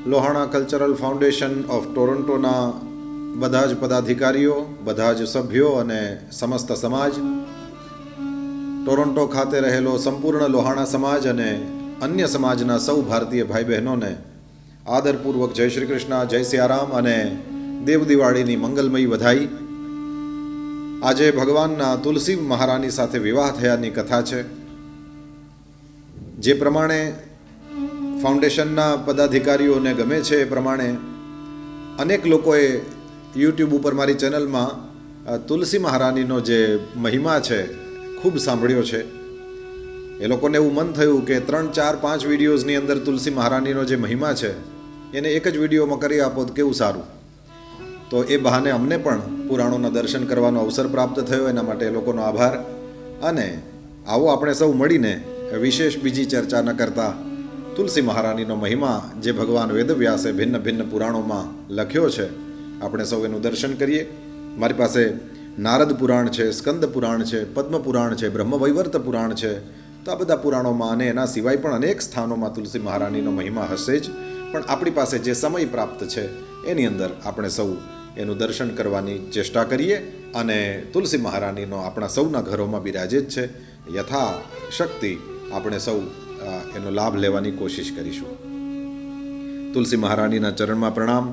Lohana cultural foundation of ટોરન્ટોના બધા જ પદાધિકારીઓ, બધા જ સભ્યો અને સમસ્ત સમાજ, ટોરન્ટો ખાતે રહેલો સંપૂર્ણ લોહાણા સમાજ અને અન્ય સમાજના સૌ ભારતીય ભાઈ બહેનોને આદરપૂર્વક જય શ્રી કૃષ્ણ, જય સિયારામ અને દેવ દિવાળીની મંગલમયી વધાઈ. આજે ભગવાનના તુલસી મહારાની સાથે વિવાહ થયાની કથા છે. જે પ્રમાણે ફાઉન્ડેશનના પદાધિકારીઓને ગમે છે એ પ્રમાણે અનેક લોકોએ યુટ્યુબ ઉપર મારી ચેનલમાં તુલસી મહારાનીનો જે મહિમા છે ખૂબ સાંભળ્યો છે. એ લોકોને એવું મન થયું કે 3, 4, 5 વિડીયોઝની અંદર તુલસી મહારાનીનો જે મહિમા છે એને એક જ વિડીયોમાં કરી આપો તો કેવું સારું. તો એ બહાને અમને પણ પુરાણોના દર્શન કરવાનો અવસર પ્રાપ્ત થયો. એના માટે એ લોકોનો આભાર. અને આવો આપણે સૌ મળીને વિશેષ બીજી ચર્ચા ન કરતા તુલસી મહારાનીનો મહિમા જે ભગવાન વેદવ્યાસે ભિન્ન ભિન્ન પુરાણોમાં લખ્યો છે, આપણે સૌ એનું દર્શન કરીએ. મારી પાસે નારદ પુરાણ છે, સ્કંદ પુરાણ છે, પદ્મ પુરાણ છે, બ્રહ્મવૈવર્ત પુરાણ છે. તો આ બધા પુરાણોમાં અને એના સિવાય પણ અનેક સ્થાનોમાં તુલસી મહારાનીનો મહિમા હશે જ. પણ આપણી પાસે જે સમય પ્રાપ્ત છે એની અંદર આપણે સૌ એનું દર્શન કરવાની ચેષ્ટા કરીએ અને તુલસી મહારાનીનો આપણા સૌના ઘરોમાં બિરાજે જ છે. યથાશક્તિ આપણે સૌ એનો લાભ લેવાની કોશિશ કરીશું. તુલસી મહારાનીના ચરણમાં પ્રણામ,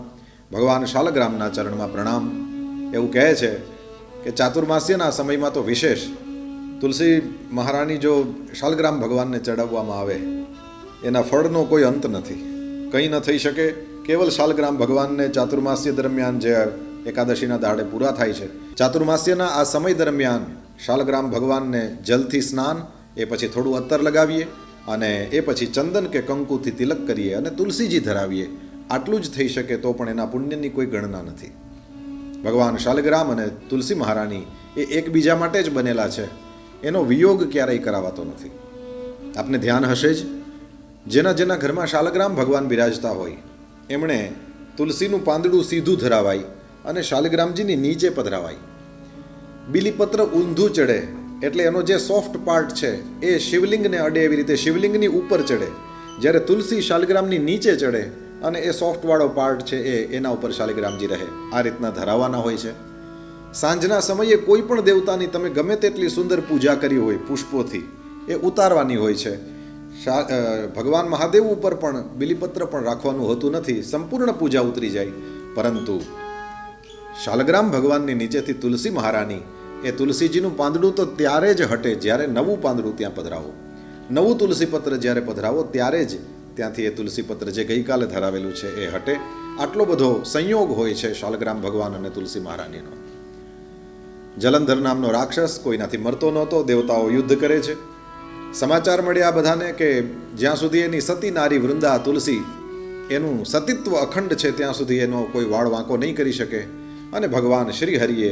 ભગવાન શાલગ્રામના ચરણમાં પ્રણામ. એવું કહે છે કે ચાતુર્માસ્યના સમયમાં તો વિશેષ તુલસી મહારાની જો શાલગ્રામ ભગવાનને ચડાવવામાં આવે એના ફળનો કોઈ અંત નથી. કંઈ ન થઈ શકે. કેવલ શાલગ્રામ ભગવાનને ચાતુર્માસ્ય દરમિયાન જે એકાદશીના દાડે પૂરા થાય છે, ચાતુર્માસ્યના આ સમય દરમિયાન શાલગ્રામ ભગવાનને જલથી સ્નાન, એ પછી થોડું અત્તર લગાવીએ અને એ પછી ચંદન કે કંકુથી તિલક કરીએ અને તુલસીજી ધરાવીએ. આટલું જ થઈ શકે તો પણ એના પુણ્યની કોઈ ગણના નથી. ભગવાન શાલગ્રામ અને તુલસી મહારાની એ એકબીજા માટે જ બનેલા છે. એનો વિયોગ ક્યારેય કરાવાતો નથી. આપને ધ્યાન હશે જ, જેના જેના ઘરમાં શાલગ્રામ ભગવાન બિરાજતા હોય એમણે તુલસીનું પાંદડું સીધું ધરાવાય અને શાલગ્રામજીની નીચે પધરાવાય. બીલીપત્ર ઊંધું ચડે એટલે એનો જે સોફ્ટ પાર્ટ છે એ શિવલિંગને અડે એવી રીતે શિવલિંગની ઉપર ચડે, જ્યારે તુલસી શાલગ્રામની નીચે ચડે અને એ સોફ્ટવાળો પાર્ટ છે એના ઉપર શાલગ્રામજી રહે. આ રીતના ધરાવવાના હોય છે. સાંજના સમયે કોઈ પણ દેવતાની તમે ગમે તેટલી સુંદર પૂજા કરી હોય પુષ્પોથી, એ ઉતારવાની હોય છે. ભગવાન મહાદેવ ઉપર પણ બિલીપત્ર પણ રાખવાનું હોતું નથી, સંપૂર્ણ પૂજા ઉતરી જાય. પરંતુ શાલગ્રામ ભગવાનની નીચેથી તુલસી મહારાની, એ તુલસીજીનું પાંદડું તો ત્યારે જ હટે જ્યારે નવું પાંદડું ત્યાં પધરાવો. નવું તુલસીપત્ર જ્યારે પધરાવો ત્યારે જ ત્યાંથી એ તુલસીપત્ર જે ગઈકાલે ધરાવેલું છે એ હટે. આટલો બધો સંયોગ હોય છે શાલગ્રામ ભગવાન અને તુલસી મહારાનીનો. જલંધર નામનો રાક્ષસ કોઈનાથી મરતો નહોતો, દેવતાઓ યુદ્ધ કરે છે. સમાચાર મળ્યા બધાને કે જ્યાં સુધી એની સતી નારી વૃંદા તુલસી, એનું સતીત્વ અખંડ છે ત્યાં સુધી એનો કોઈ વાળ વાંકો નહીં કરી શકે. અને ભગવાન શ્રી હરિએ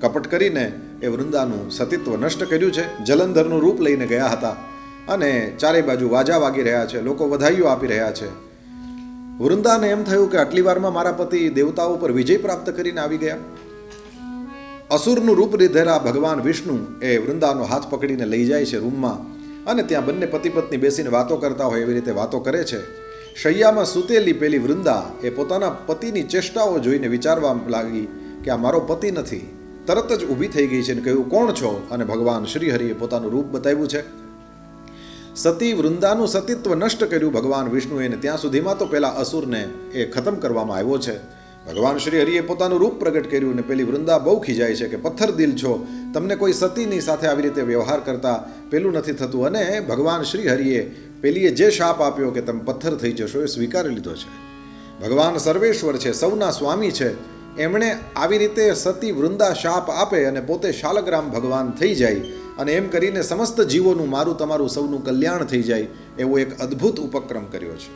કપટ કરીને એ વૃંદાનું સતીત્વ નષ્ટ કર્યું છે. જલંધરનું રૂપ લઈને ગયા હતા અને ચારે બાજુ વાજા વાગી રહ્યા છે, લોકો વધાઈઓ આપી રહ્યા છે. વૃંદાને એમ થયું કે આટલી વારમાં મારા પતિ દેવતાઓ પર વિજય પ્રાપ્ત કરીને આવી ગયા. અસુરનું રૂપ લીધેલા ભગવાન વિષ્ણુ એ વૃંદાનો હાથ પકડીને લઈ જાય છે રૂમમાં અને ત્યાં બંને પતિ પત્ની બેસીને વાતો કરતા હોય એવી રીતે વાતો કરે છે. શૈયામાં સૂતેલી પેલી વૃંદા એ પોતાના પતિની ચેષ્ટાઓ જોઈને વિચારવા લાગી કે આ મારો પતિ નથી. તરત જ ઊભી થઈ ગઈ છે અને કહ્યું, કોણ છો? અને ભગવાન શ્રી હરિએ પોતાનું રૂપ બતાવ્યું છે. સતી વૃંદાનું સતીત્વ નષ્ટ કર્યું ભગવાન વિષ્ણુએ, ને ત્યાં સુધીમાં તો પેલા અસુરને એ ખતમ કરવામાં આવ્યો છે. ભગવાન શ્રી હરિએ પોતાનું રૂપ પ્રગટ કર્યું ને પેલી વૃંદા બહુ ખીજાય છે કે પથ્થર દિલ છો, તમને કોઈ સતીની સાથે આવી રીતે વ્યવહાર કરતા પેલું નથી થતું. અને ભગવાન શ્રી હરિએ પેલીએ જે શાપ આપ્યો કે તમે પથ્થર થઈ જશો એ સ્વીકારી લીધો છે. ભગવાન સર્વેશ્વર છે, સૌના સ્વામી છે, એમણે આવી રીતે સતી વૃંદા શાપ આપે અને પોતે શાલગ્રામ ભગવાન થઈ જાય અને એમ કરીને સમસ્ત જીવોનું, મારું તમારું સૌનું કલ્યાણ થઈ જાય એવો એક અદ્ભુત ઉપક્રમ કર્યો છે.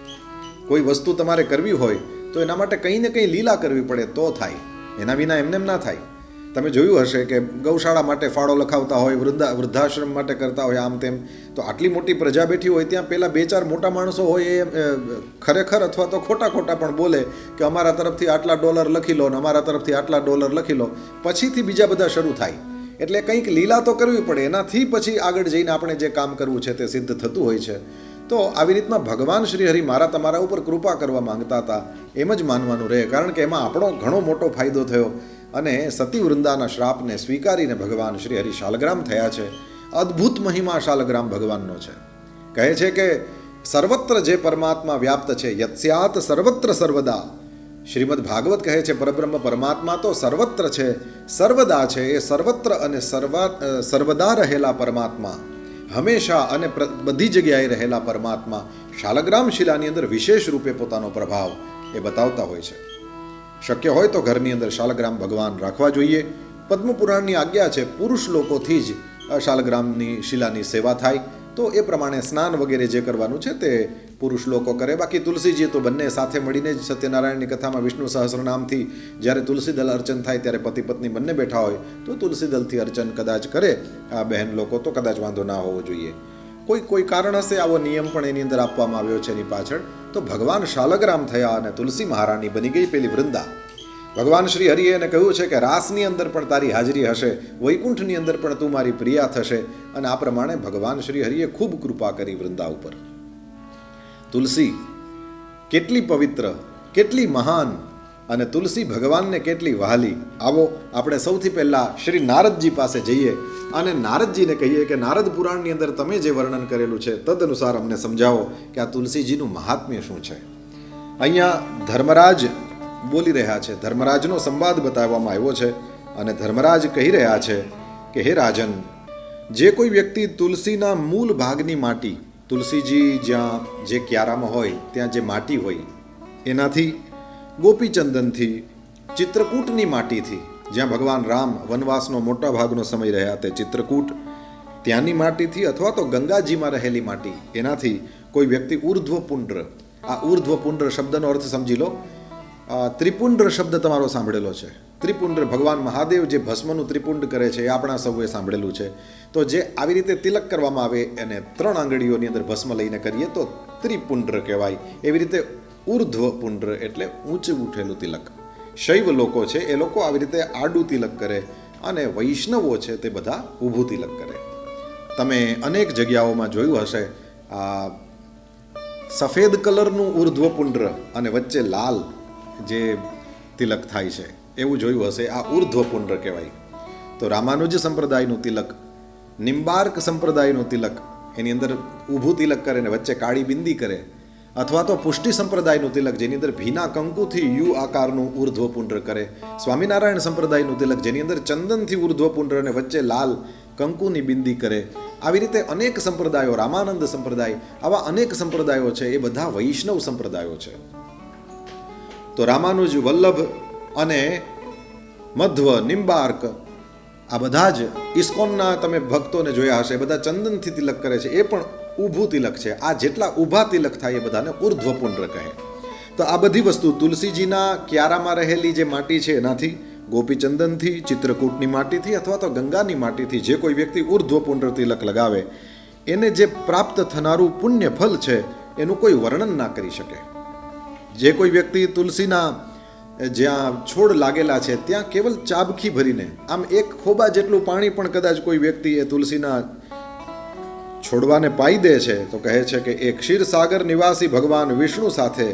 કોઈ વસ્તુ તમારે કરવી હોય તો એના માટે કંઈ ને કંઈ લીલા કરવી પડે તો થાય, એના વિના એમને ના થાય. તમે જોયું હશે કે ગૌશાળા માટે ફાળો લખાવતા હોય, વૃદ્ધાશ્રમ માટે કરતા હોય, આમ તેમ. તો આટલી મોટી પ્રજા બેઠી હોય ત્યાં પેલા 2-4 મોટા માણસો હોય એ ખરેખર અથવા તો ખોટા પણ બોલે કે અમારા તરફથી આટલા $, લખી લો ને અમારા તરફથી આટલા $, લખી લો. પછીથી બીજા બધા શરૂ થાય. એટલે કંઈક લીલા તો કરવી પડે, એનાથી પછી આગળ જઈને આપણે જે કામ કરવું છે તે સિદ્ધ થતું હોય છે. તો આવી રીતના ભગવાન શ્રી હરિ મારા તમારા ઉપર કૃપા કરવા માંગતા હતા એમ જ માનવાનું રહે, કારણ કે એમાં આપણો ઘણો મોટો ફાયદો થયો અને સતી વૃંદાના શ્રાપને સ્વીકારીને ભગવાન શ્રી હરિ શાલગ્રામ થયા છે. અદ્ભુત મહિમા શાલગ્રામ ભગવાનનો છે. કહે છે કે સર્વત્ર જે પરમાત્મા વ્યાપ્ત છે, યત્સ્યાત સર્વત્ર સર્વદા. શ્રીમદ ભાગવત કહે છે પરબ્રહ્મ પરમાત્મા તો સર્વત્ર છે, સર્વદા છે. એ સર્વત્ર અને સર્વદા રહેલા પરમાત્મા, હંમેશા અને બધી જગ્યાએ રહેલા પરમાત્મા શાલગ્રામ શિલાની અંદર વિશેષ રૂપે પોતાનો પ્રભાવ એ બતાવતા હોય છે. શક્ય હોય તો ઘરની અંદર શાલગ્રામ ભગવાન રાખવા જોઈએ. પદ્મપુરાણની આજ્ઞા છે પુરુષ લોકોથી જ શાલગ્રામની શિલાની સેવા થાય, તો એ પ્રમાણે સ્નાન વગેરે જે કરવાનું છે તે પુરુષ લોકો કરે. બાકી તુલસીજી તો બંને સાથે મળીને જ સત્યનારાયણની કથામાં વિષ્ણુ સહસ્રનામથી જ્યારે તુલસી દલ અર્ચન થાય ત્યારે પતિ પત્ની બંને બેઠા હોય તો તુલસી દલથી અર્ચન કદાચ કરે આ બહેન લોકો તો કદાચ વાંધો ના હોવો જોઈએ. કોઈ કારણ હશે આવો નિયમ પણ એની અંદર આપવામાં આવ્યો છે એની પાછળ. તો ભગવાન શાલગ્રામ થયા અને તુલસી મહારાણી બની ગઈ પેલી વૃંદા. ભગવાન શ્રી હરિએ એને કહ્યું છે કે રાસની અંદર પણ તારી હાજરી હશે, વૈકુંઠની અંદર પણ તું મારી પ્રિયા થશે. અને આ પ્રમાણે ભગવાન શ્રી હરિએ ખૂબ કૃપા કરી વૃંદા ઉપર. તુલસી કેટલી પવિત્ર, કેટલી મહાન, અને તુલસી ભગવાનને કેટલી વહાલી. આવો આપણે સૌથી પહેલા શ્રી નારદજી પાસે જઈએ અને નારદજીને કહીએ કે નારદ પુરાણની અંદર તમે જે વર્ણન કરેલું છે તદનુસાર અમને સમજાવો કે આ તુલસીજીનું મહાત્મ્ય શું છે. અહીંયા ધર્મરાજ બોલી રહ્યા છે, ધર્મરાજનો સંવાદ બતાવવામાં આવ્યો છે અને ધર્મરાજ કહી રહ્યા છે કે હે રાજન, જે કોઈ વ્યક્તિ તુલસીના મૂળ ભાગની માટી, તુલસીજી જ્યાં જે ક્યારામાં હોય ત્યાં જે માટી હોય એનાથી, ગોપીચંદનથી, ચિત્રકૂટની માટીથી, જ્યાં ભગવાન રામ વનવાસનો મોટા ભાગનો સમય રહ્યા તે ચિત્રકૂટ, ત્યાંની માટીથી, અથવા તો ગંગાજીમાં રહેલી માટી એનાથી કોઈ વ્યક્તિ ઉર્ધ્વપુંડ્ર, આ ઉર્ધ્વપુંડ્ર શબ્દનો અર્થ સમજી લો. ત્રિપુંડ્ર શબ્દ તમારો સાંભળેલો છે. ત્રિપુંડ્ર ભગવાન મહાદેવ જે ભસ્મનું ત્રિપુંડ કરે છે એ આપણા સૌએ સાંભળેલું છે. તો જે આવી રીતે તિલક કરવામાં આવે અને 3 આંગળીઓની અંદર ભસ્મ લઈને કરીએ તો ત્રિપુંડ્ર કહેવાય. એવી રીતે ઉર્ધ્વપુંડ્ર એટલે ઊંચું ઉઠેલું તિલક. શૈવ લોકો છે એ લોકો આવી રીતે આડું તિલક કરે અને વૈષ્ણવો છે તે બધા ઊભું તિલક કરે. તમે અનેક જગ્યાઓમાં જોયું હશે આ સફેદ કલરનું ઉર્ધ્વપુંડ્ર અને વચ્ચે લાલ જે તિલક થાય છે એવું જોયું હશે. આ ઉર્ધ્વપુંડ્ર કહેવાય. તો રામાનુજ સંપ્રદાયનું તિલક, નિમ્બાર્ક સંપ્રદાયનું તિલક, એની અંદર ઊભું તિલક કરે ને વચ્ચે કાળી બિંદી કરે, અથવા તો પુષ્ટિ સંપ્રદાયનું તિલક જેની અંદર ભીના કંકુથી યુ આકારનું ઉર્ધ્વપુંડ્ર કરે, સ્વામિનારાયણ સંપ્રદાયનું તિલક જેની અંદર ચંદનથી ઉર્ધ્વપુંડ્ર અને વચ્ચે લાલ કંકુની બિંદી કરે. આવી રીતે અનેક સંપ્રદાયો, રામાનંદ સંપ્રદાય, આવા અનેક સંપ્રદાયો છે એ બધા વૈષ્ણવ સંપ્રદાયો છે. તો રામાનુજ, વલ્લભ અને મધ્વ, નિમ્બાર્ક આ બધા જ ઇસ્કોનના તમે ભક્તોને જોયા હશે, બધા ચંદનથી તિલક કરે છે, એ પણ ઊભું તિલક છે. આ જેટલા ઊભા તિલક થાય એ બધાને ઉર્ધ્વપુંડ્ર કહે. તો આ બધી વસ્તુ તુલસીજીના ક્યારામાં રહેલી જે માટી છે એનાથી, ગોપીચંદનથી, ચિત્રકૂટની માટીથી, અથવા તો ગંગાની માટીથી જે કોઈ વ્યક્તિ ઉર્ધ્વપુંડ્ર તિલક લગાવે એને જે પ્રાપ્ત થનારું પુણ્ય ફલ છે એનું કોઈ વર્ણન ના કરી શકે. જે કોઈ વ્યક્તિ તુલસીના જ્યાં છોડ લાગેલા છે ત્યાં કેવલ ચાબખી ભરીને આમ એક ખોબા જેટલું પાણી પણ કદાચ કોઈ વ્યક્તિ એ તુલસીના છોડવાને પાઈ દે છે તો કહે છે કે એ ક્ષીરસાગર નિવાસી ભગવાન વિષ્ણુ સાથે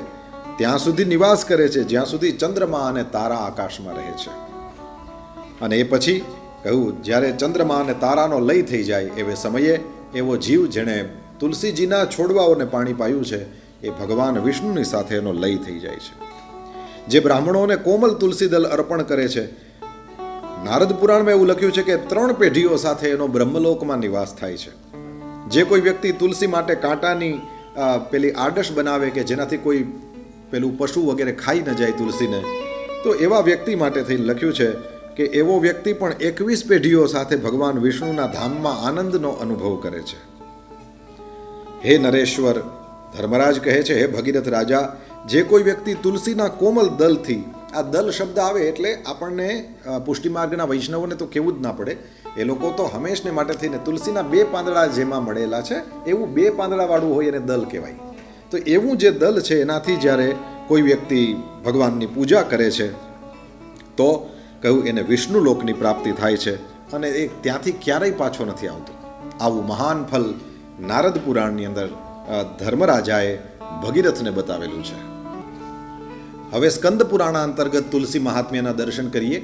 ત્યાં સુધી નિવાસ કરે છે જ્યાં સુધી ચંદ્રમા અને તારા આકાશમાં રહે છે. અને એ પછી કહ્યું જ્યારે ચંદ્રમા અને તારાનો લય થઈ જાય એવે સમયે એવો જીવ જેણે તુલસીજીના છોડવાઓને પાણી પાયું છે એ ભગવાન વિષ્ણુની સાથે એનો લય થઈ જાય છે. જે બ્રાહ્મણોને કોમલ તુલસી દલ અર્પણ કરે છે, નારદ પુરાણમાં એવું લખ્યું છે કે 3 પેઢીઓ સાથે એનો બ્રહ્મલોકમાં નિવાસ થાય છે. જે કોઈ વ્યક્તિ તુલસી માટે કાંટાની પેલી આડશ બનાવે કે જેનાથી કોઈ પેલું પશુ વગેરે ખાઈ ન જાય તુલસીને, તો એવા વ્યક્તિ માટે થઈ લખ્યું છે કે એવો વ્યક્તિ પણ 21 પેઢીઓ સાથે ભગવાન વિષ્ણુના ધામમાં આનંદનો અનુભવ કરે છે. હે નરેશ્વર, ધર્મરાજ કહે છે હે ભગીરથ રાજા, જે કોઈ વ્યક્તિ તુલસીના કોમલ દલથી, આ દલ શબ્દ આવે એટલે આપણને પુષ્ટિ માર્ગના વૈષ્ણવોને તો કેવું જ ના પડે, એ લોકો તો હંમેશને માટે થઈને તુલસીના 2 પાંદડા જેમાં મળેલા છે એવું 2 પાંદડાવાળું હોય એને દલ કહેવાય. તો એવું જે દલ છે એનાથી જ્યારે કોઈ વ્યક્તિ ભગવાનની પૂજા કરે છે તો કહ્યું એને વિષ્ણુ લોકની પ્રાપ્તિ થાય છે અને એ ત્યાંથી ક્યારેય પાછો નથી આવતો. આવું મહાન ફલ નારદ પુરાણની અંદર ધર્મરાજાએ ભગીરથને બતાવેલું છે. હવે સ્કંદ પુરાણ અંતર્ગત તુલસી મહાત્મ્યના દર્શન કરીએ.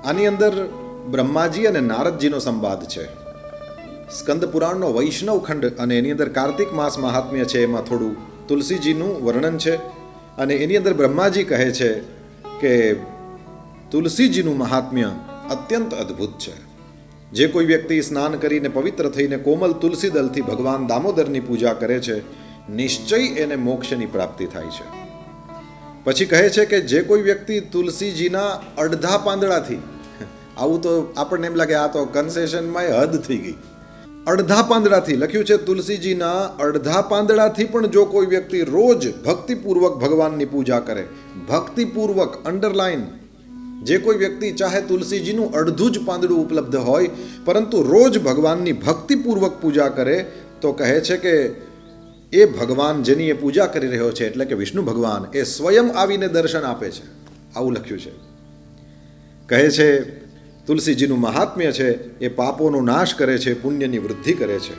આની અંદર બ્રહ્માજી અને નારદજીનો સંવાદ છે. સ્કંદ પુરાણનો વૈષ્ણવ ખંડ અને એની અંદર કાર્તિક માસ મહાત્મ્ય છે, એમાં થોડું તુલસીજીનું વર્ણન છે. અને એની અંદર બ્રહ્માજી કહે છે કે તુલસીજીનું મહાત્મ્ય અત્યંત અદ્ભુત છે. જે કોઈ વ્યક્તિ સ્નાન કરીને પવિત્ર થઈને કોમલ તુલસી દલથી ભગવાન દામોદરની પૂજા કરે છે, નિશ્ચય એને મોક્ષની પ્રાપ્તિ થાય છે. પછી કહે છે કે જે કોઈ વ્યક્તિ તુલસીજીના અડધા પાંદડાથી, આવું તો આપણને એમ લાગે આ તો કન્સેશનમાં હદ થઈ ગઈ, અડધા પાંદડાથી લખ્યું છે, તુલસીજીના અડધા પાંદડાથી પણ જો કોઈ વ્યક્તિ રોજ ભક્તિપૂર્વક ભગવાનની પૂજા કરે, ભક્તિપૂર્વક અંડરલાઈન, જે કોઈ વ્યક્તિ ચાહે તુલસીજીનું અડધું જ પાંદડું ઉપલબ્ધ હોય પરંતુ રોજ ભગવાનની ભક્તિપૂર્વક પૂજા કરે, તો કહે છે કે એ ભગવાન જેની એ પૂજા કરી રહ્યો છે એટલે કે વિષ્ણુ ભગવાન એ સ્વયં આવીને દર્શન આપે છે. આવું લખ્યું છે. કહે છે તુલસીજીનું મહાત્મ્ય છે એ પાપોનો નાશ કરે છે, પુણ્યની વૃદ્ધિ કરે છે.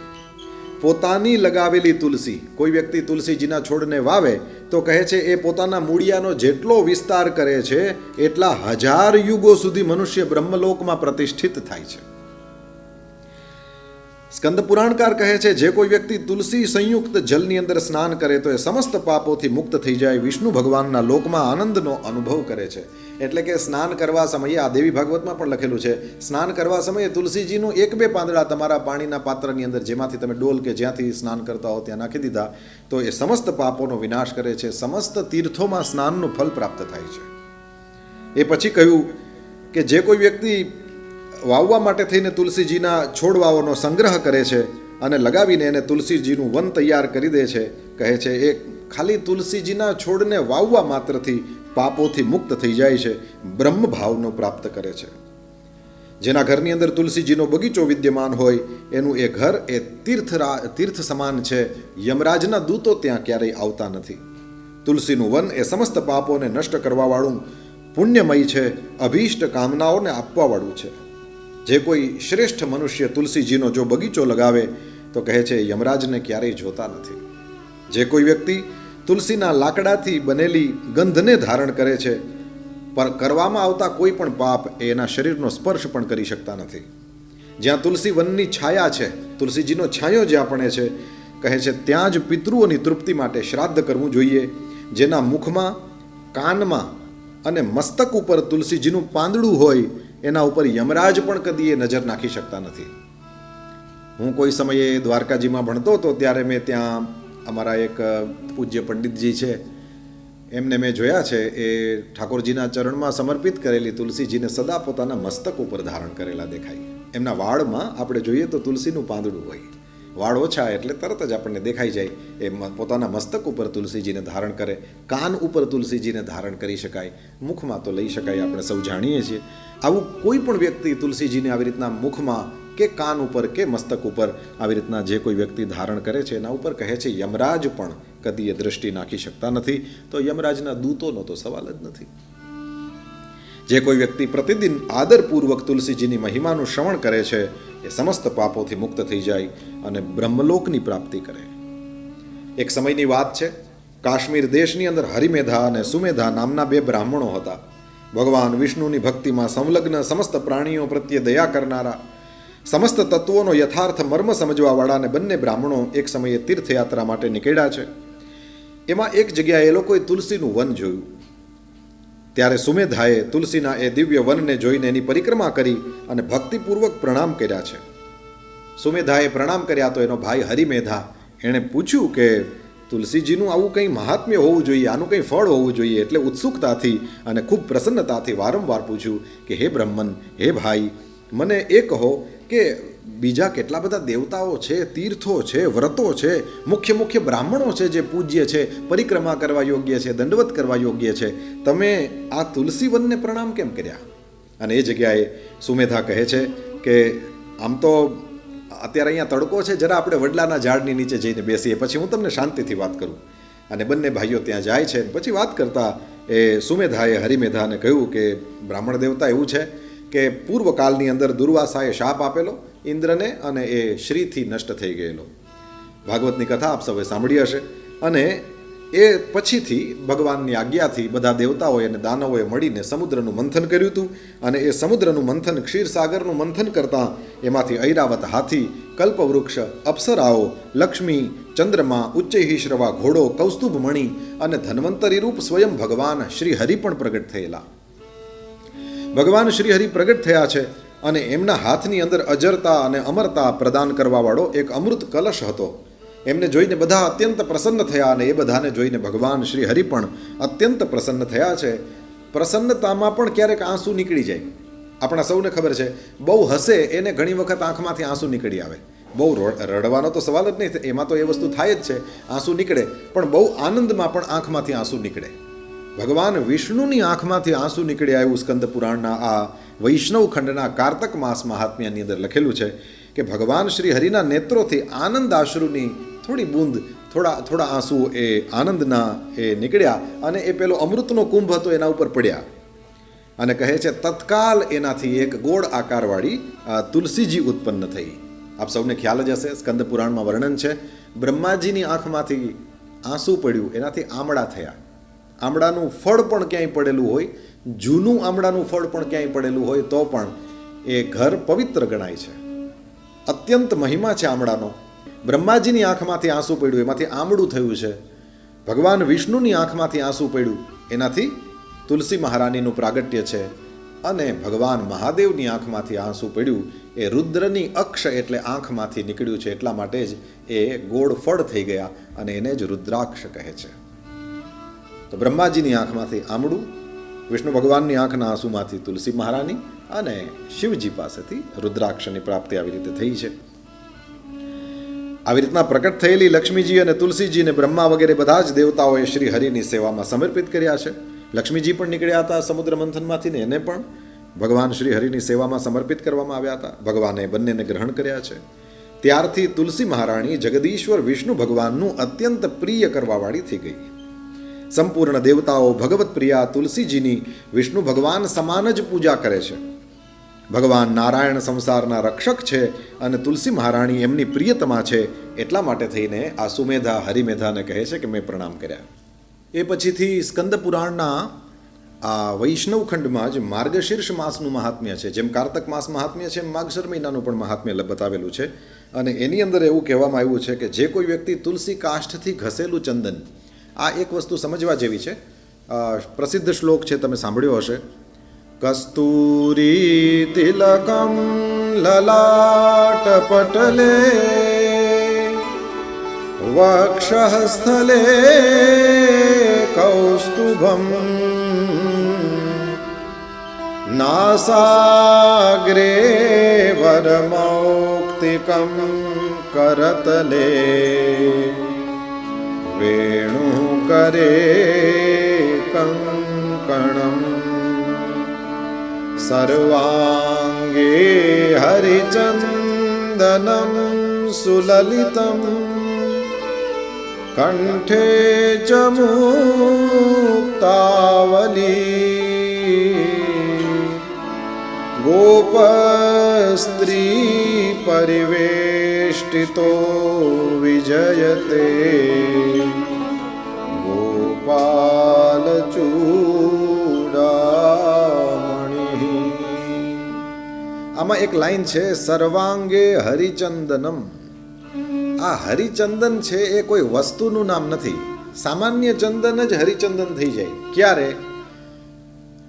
પોતાની લગાવેલી તુલસી, કોઈ વ્યક્તિ તુલસીજીના છોડને વાવે તો કહે છે એ પોતાના મૂળિયાનો જેટલો વિસ્તાર કરે છે એટલા 1000 યુગો સુધી મનુષ્ય બ્રહ્મલોકમાં પ્રતિષ્ઠિત થાય છે. સ્કંદ પુરાણકાર કહે છે જે કોઈ વ્યક્તિ તુલસી સંયુક્ત જલની અંદર સ્નાન કરે તો એ સમસ્ત પાપોથી મુક્ત થઈ જાય, વિષ્ણુ ભગવાનના લોકમાં આનંદનો અનુભવ કરે છે. એટલે કે સ્નાન કરવા સમયે, આ દેવી ભાગવતમાં પણ લખેલું છે, સ્નાન કરવા સમયે તુલસીજીનું 1-2 પાંદડા તમારા પાણીના પાત્રની અંદર, જેમાંથી તમે ડોલ કે જ્યાંથી સ્નાન કરતા હો ત્યાં નાખી દીધા તો એ સમસ્ત પાપોનો વિનાશ કરે છે. સમસ્ત તીર્થોમાં સ્નાનનું ફલ પ્રાપ્ત થાય છે. એ પછી કહ્યું કે જે કોઈ વ્યક્તિ વાવવા માટે થઈને તુલસીજીના છોડવાઓનો સંગ્રહ કરે છે અને લગાવીને એને તુલસીજીનું વન તૈયાર કરી દે છે, કહે છે એ ખાલી તુલસીજીના છોડને વાવવા માત્રથી પાપોથી મુક્ત થઈ જાય છે, બ્રહ્મ ભાવનો પ્રાપ્ત કરે છે. જેના ઘરની અંદર તુલસીજીનો બગીચો વિદ્યમાન હોય એનું એ ઘર એ તીર્થ સમાન છે. યમરાજના દૂતો ત્યાં ક્યારેય આવતા નથી. તુલસીનું વન એ સમસ્ત પાપોને નષ્ટ કરવાવાળું પુણ્યમય છે, અભીષ્ટ કામનાઓને આપવાવાળું છે. જે કોઈ શ્રેષ્ઠ મનુષ્ય તુલસીજીનો જો બગીચો લગાવે તો કહે છે યમરાજને ક્યારેય જોતા નથી. જે કોઈ વ્યક્તિ તુલસીના લાકડાથી બનેલી ગંધને ધારણ કરે છે, પર કરવામાં આવતા કોઈ પણ પાપ એના શરીરનો સ્પર્શ પણ કરી શકતા નથી. જ્યાં તુલસી વનની છાયા છે, તુલસીજીનો છાંયો જ્યાં પણ છે, કહે છે ત્યાં જ પિતૃઓની તૃપ્તિ માટે શ્રાદ્ધ કરવું જોઈએ. જેના મુખમાં, કાનમાં અને મસ્તક ઉપર તુલસીજીનું પાંદડું હોય એના ઉપર યમરાજ પણ કદી એ નજર નાખી શકતા નથી. હું કોઈ સમયે દ્વારકાજીમાં ભણતો હતો ત્યારે મેં ત્યાં અમારા એક પૂજ્ય પંડિતજી છે, એમને મેં જોયા છે, એ ઠાકોરજીના ચરણમાં સમર્પિત કરેલી તુલસીજીને સદા પોતાના મસ્તક ઉપર ધારણ કરેલા દેખાય. એમના વાળમાં આપણે જોઈએ તો તુલસીનું પાંદડું હોય, વાળ ઓછા એટલે તરત જ આપણને દેખાઈ જાય. એ પોતાના મસ્તક ઉપર તુલસીજીને ધારણ કરે, કાન ઉપર તુલસીજીને ધારણ કરી શકાય, મુખમાં તો લઈ શકાય, આપણે સૌ જાણીએ છીએ. આવું કોઈ પણ વ્યક્તિ તુલસીજીને આવી રીતના મુખમાં કે કાન ઉપર કે મસ્તક ઉપર આવી રીતના જે કોઈ વ્યક્તિ ધારણ કરે છે એના ઉપર કહે છે યમરાજ પણ કદી એ દૃષ્ટિ નાખી શકતા નથી. તો યમરાજના દૂતોનો તો સવાલ જ નથી. જે કોઈ વ્યક્તિ પ્રતિદિન આદરપૂર્વક તુલસીજીની મહિમાનું શ્રવણ કરે છે એ સમસ્ત પાપોથી મુક્ત થઈ જાય અને બ્રહ્મલોકની પ્રાપ્તિ કરે. એક સમયની વાત છે, કાશ્મીર દેશની અંદર હરિમેધા અને સુમેધા નામના 2 બ્રાહ્મણો હતા. ભગવાન વિષ્ણુની ભક્તિમાં સંલગ્ન, સમસ્ત પ્રાણીઓ પ્રત્યે દયા કરનારા, સમસ્ત તત્વોનો યથાર્થ મર્મ સમજવાવાળા અને બંને બ્રાહ્મણો એક સમયે તીર્થયાત્રા માટે નીકળ્યા છે. એમાં એક જગ્યાએ એ લોકોએ તુલસીનું વન જોયું. ત્યારે સુમેધાએ તુલસીના એ દિવ્ય વનને જોઈને એની પરિક્રમા કરી અને ભક્તિપૂર્વક પ્રણામ કર્યા છે. સુમેધાએ પ્રણામ કર્યા તો એનો ભાઈ હરિમેધા એણે પૂછ્યું કે તુલસીજીનું આવું કંઈ મહાત્મ્ય હોવું જોઈએ, આનું કંઈ ફળ હોવું જોઈએ. એટલે ઉત્સુકતાથી અને ખૂબ પ્રસન્નતાથી વારંવાર પૂછ્યું કે હે બ્રહ્મન, હે ભાઈ, મને એ કહો કે બીજા કેટલા બધા દેવતાઓ છે, તીર્થો છે, વ્રતો છે, મુખ્ય બ્રાહ્મણો છે જે પૂજ્ય છે, પરિક્રમા કરવા યોગ્ય છે, દંડવત કરવા યોગ્ય છે, તમે આ તુલસી વનને પ્રણામ કેમ કર્યા? અને એ જગ્યાએ સુમેધા કહે છે કે આમ તો અત્યારે અહીંયા તડકો છે, જરા આપણે વડલાના ઝાડની નીચે જઈને બેસીએ, પછી હું તમને શાંતિથી વાત કરું. અને બંને ભાઈઓ ત્યાં જાય છે. પછી વાત કરતા એ સુમેધાએ હરિમેધાને કહ્યું કે બ્રાહ્મણ દેવતા એવું છે કે પૂર્વકાળની અંદર દુર્વાસાએ શાપ આપેલો ઇન્દ્રને અને એ શ્રીથી નષ્ટ થઈ ગયેલો. ભાગવતની કથા આપ સૌએ સાંભળી હશે. અને એ પછીથી ભગવાનની આજ્ઞાથી બધા દેવતાઓએ અને દાનવોએ મળીને સમુદ્રનું મંથન કર્યું હતું. અને એ સમુદ્રનું મંથન, ક્ષીરસાગરનું મંથન કરતાં એમાંથી ઐરાવત હાથી, કલ્પવૃક્ષ, અપ્સરાઓ, લક્ષ્મી, ચંદ્રમા, ઉચ્ચૈહિશ્રવા ઘોડો, કૌસ્તુભ મણિ અને ધન્વંતરી રૂપ સ્વયં ભગવાન શ્રી હરિ પણ પ્રગટ થયેલા. ભગવાન શ્રી હરિ પ્રગટ થયા છે અને એમના હાથની અંદર અજરતા અને અમરતા પ્રદાન કરવાવાળો એક અમૃત કલશ હતો. એમને જોઈને બધા અત્યંત પ્રસન્ન થયા અને એ બધાને જોઈને ભગવાન શ્રી હરિ પણ અત્યંત પ્રસન્ન થયા છે. પ્રસન્નતામાં પણ ક્યારેક આંસુ નીકળી જાય. આપણા સૌને ખબર છે, બહુ હસે એને ઘણી વખત આંખમાંથી આંસુ નીકળી આવે. બહુ રડવાનો તો સવાલ જ નહીં, એમાં તો એ વસ્તુ થાય જ છે, આંસુ નીકળે. પણ બહુ આનંદમાં પણ આંખમાંથી આંસુ નીકળે. ભગવાન વિષ્ણુની આંખમાંથી આંસુ નીકળ્યા એવું સ્કંદ પુરાણના આ વૈષ્ણવ ખંડના કારતક માસ મહાત્મ્યની અંદર લખેલું છે કે ભગવાન શ્રી હરિના નેત્રોથી આનંદ આશ્રુની થોડી બૂંદ, થોડા આંસુ એ આનંદના એ નીકળ્યા અને એ પેલો અમૃતનો કુંભ હતો એના ઉપર પડ્યા. અને કહે છે તત્કાલ એનાથી એક ગોળ આકારવાળી તુલસીજી ઉત્પન્ન થઈ. આપ સૌને ખ્યાલ જ હશે, સ્કંદ પુરાણમાં વર્ણન છે, બ્રહ્માજીની આંખમાંથી આંસુ પડ્યું એનાથી આમળા થયા. આમળાનું ફળ પણ ક્યાંય પડેલું હોય, જૂનું આમળાનું ફળ પણ ક્યાંય પડેલું હોય તો પણ એ ઘર પવિત્ર ગણાય છે. અત્યંત મહિમા છે આમળાનો. બ્રહ્માજીની આંખમાંથી આંસુ પડ્યું એમાંથી આમળું થયું છે. ભગવાન વિષ્ણુની આંખમાંથી આંસુ પડ્યું એનાથી તુલસી મહારાણીનું પ્રાગટ્ય છે. અને ભગવાન મહાદેવની આંખમાંથી આંસુ પડ્યું એ રુદ્રની અક્ષ એટલે આંખમાંથી નીકળ્યું છે. એટલા માટે જ એ ગોળ ફળ થઈ ગયા અને એને જ રુદ્રાક્ષ કહે છે. તો બ્રહ્માજીની આંખમાંથી આમળું, વિષ્ણુ ભગવાનની આંખના આંસુમાંથી તુલસી મહારાણી અને શિવજી પાસેથી રુદ્રાક્ષની પ્રાપ્તિ આવી રીતે થઈ છે. આવી રીતના પ્રકટ થયેલી લક્ષ્મીજી અને તુલસીજીને બ્રહ્મા વગેરે બધા જ દેવતાઓએ શ્રી હરિની સેવામાં સમર્પિત કર્યા છે. લક્ષ્મીજી પણ નીકળ્યા હતા સમુદ્ર મંથનમાંથી ને એને પણ ભગવાન શ્રી હરિની સેવામાં સમર્પિત કરવામાં આવ્યા હતા. ભગવાને બંનેને ગ્રહણ કર્યા છે. ત્યારથી તુલસી મહારાણી જગદીશ્વર વિષ્ણુ ભગવાનનું અત્યંત પ્રિય કરવાવાળી થઈ ગઈ. સંપૂર્ણ દેવતાઓ ભગવત પ્રિયા તુલસીજીની વિષ્ણુ ભગવાન સમાન જ પૂજા કરે છે. ભગવાન નારાયણ સંસારના રક્ષક છે અને તુલસી મહારાણી એમની પ્રિયતમા છે. એટલા માટે થઈને આ સુમેધા હરિમેધાને કહે છે કે મેં પ્રણામ કર્યા. એ પછીથી સ્કંદ પુરાણના આ વૈષ્ણવ ખંડમાં જ માર્ગશીર્ષ માસનું મહાત્મ્ય છે. જેમ કારતક માસ મહાત્મ્ય છે એમ માગશર મહિનાનું પણ મહાત્મ્ય બતાવેલું છે. અને એની અંદર એવું કહેવામાં આવ્યું છે કે જે કોઈ વ્યક્તિ તુલસી કાષ્ઠથી ઘસેલું ચંદન, આ એક વસ્તુ સમજવા જેવી છે. પ્રસિદ્ધ શ્લોક છે, તમે સાંભળ્યો હશે. કસ્તુરી તિલકમ લલાટ પટલે વક્ષઃ સ્થલે કૌસ્તુભમ નાસાગ્રે વરમૌક્તિકમ કરતલે વેણુકરે કંકણમ સર્વાંગે હરિચંદનમ સુલલિતમ કંઠે ચ મુક્તાવલી ગોપસ્ત્રી પરિવેષ્ટિતો વિજયતે ગોપાલચૂડામણિ. આમાં એક લાઈન છે, સર્વાંગે હરિચંદનમ. આ હરિચંદન છે એ કોઈ વસ્તુનું નામ નથી. સામાન્ય ચંદન જ હરિચંદન થઈ જાય. ક્યારે?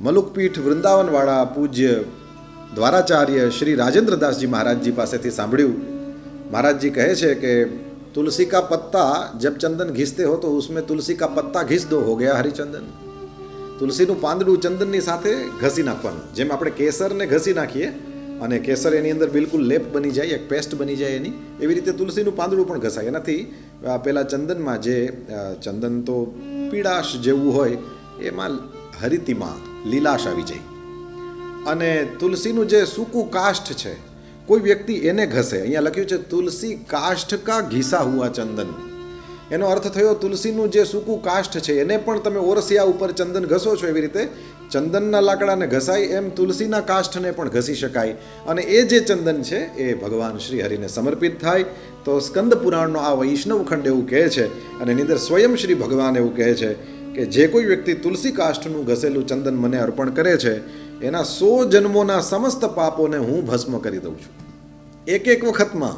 મલુકપીઠ વૃંદાવનવાળા પૂજ્ય દ્વારાચાર્ય શ્રી રાજેન્દ્રદાસજી મહારાજજી પાસેથી સાંભળ્યું. મહારાજજી કહે છે કે तुलसी का पत्ता जब चंदन घिसते हो तो उसमें तुलसी का पत्ता घिस दो, हो गया हरिचंदन. તુલસીનું પાંદડું ચંદનની સાથે ઘસી નાખવાનું. જેમ આપણે કેસરને ઘસી નાખીએ અને કેસર એની અંદર બિલકુલ લેપ બની જાય, એક પેસ્ટ બની જાય એની, એવી રીતે તુલસીનું પાંદડું પણ ઘસાય. એનાથી પેલા ચંદનમાં જે ચંદન તો પીળાશ જેવું હોય એમાં હરિતિમાં લીલાશ આવી જાય. અને તુલસીનું જે સૂકું કાષ્ઠ છે, કોઈ વ્યક્તિ એને ઘસે, અહીંયા લખ્યું છે તુલસી કાષ્ઠ કા ઘીસા હુઆ ચંદન, એનો અર્થ થયો તુલસીનું જે સૂકું કાષ્ઠ છે એને પણ તમે ઓરસિયા ઉપર ચંદન ઘસો છો એવી રીતે ચંદનના લાકડાને ઘસાય એમ તુલસીના કાષ્ઠને પણ ઘસી શકાય, અને એ જે ચંદન છે એ ભગવાન શ્રી હરિને સમર્પિત થાય. તો સ્કંદ પુરાણનો આ વૈષ્ણવ ખંડ એવું કહે છે, અને એની અંદર સ્વયં શ્રી ભગવાન એવું કહે છે કે જે કોઈ વ્યક્તિ તુલસી કાષ્ઠનું ઘસેલું ચંદન મને અર્પણ કરે છે એના 100 જન્મોના સમસ્ત પાપોને હું ભસ્મ કરી દઉં છું. એક વખતમાં,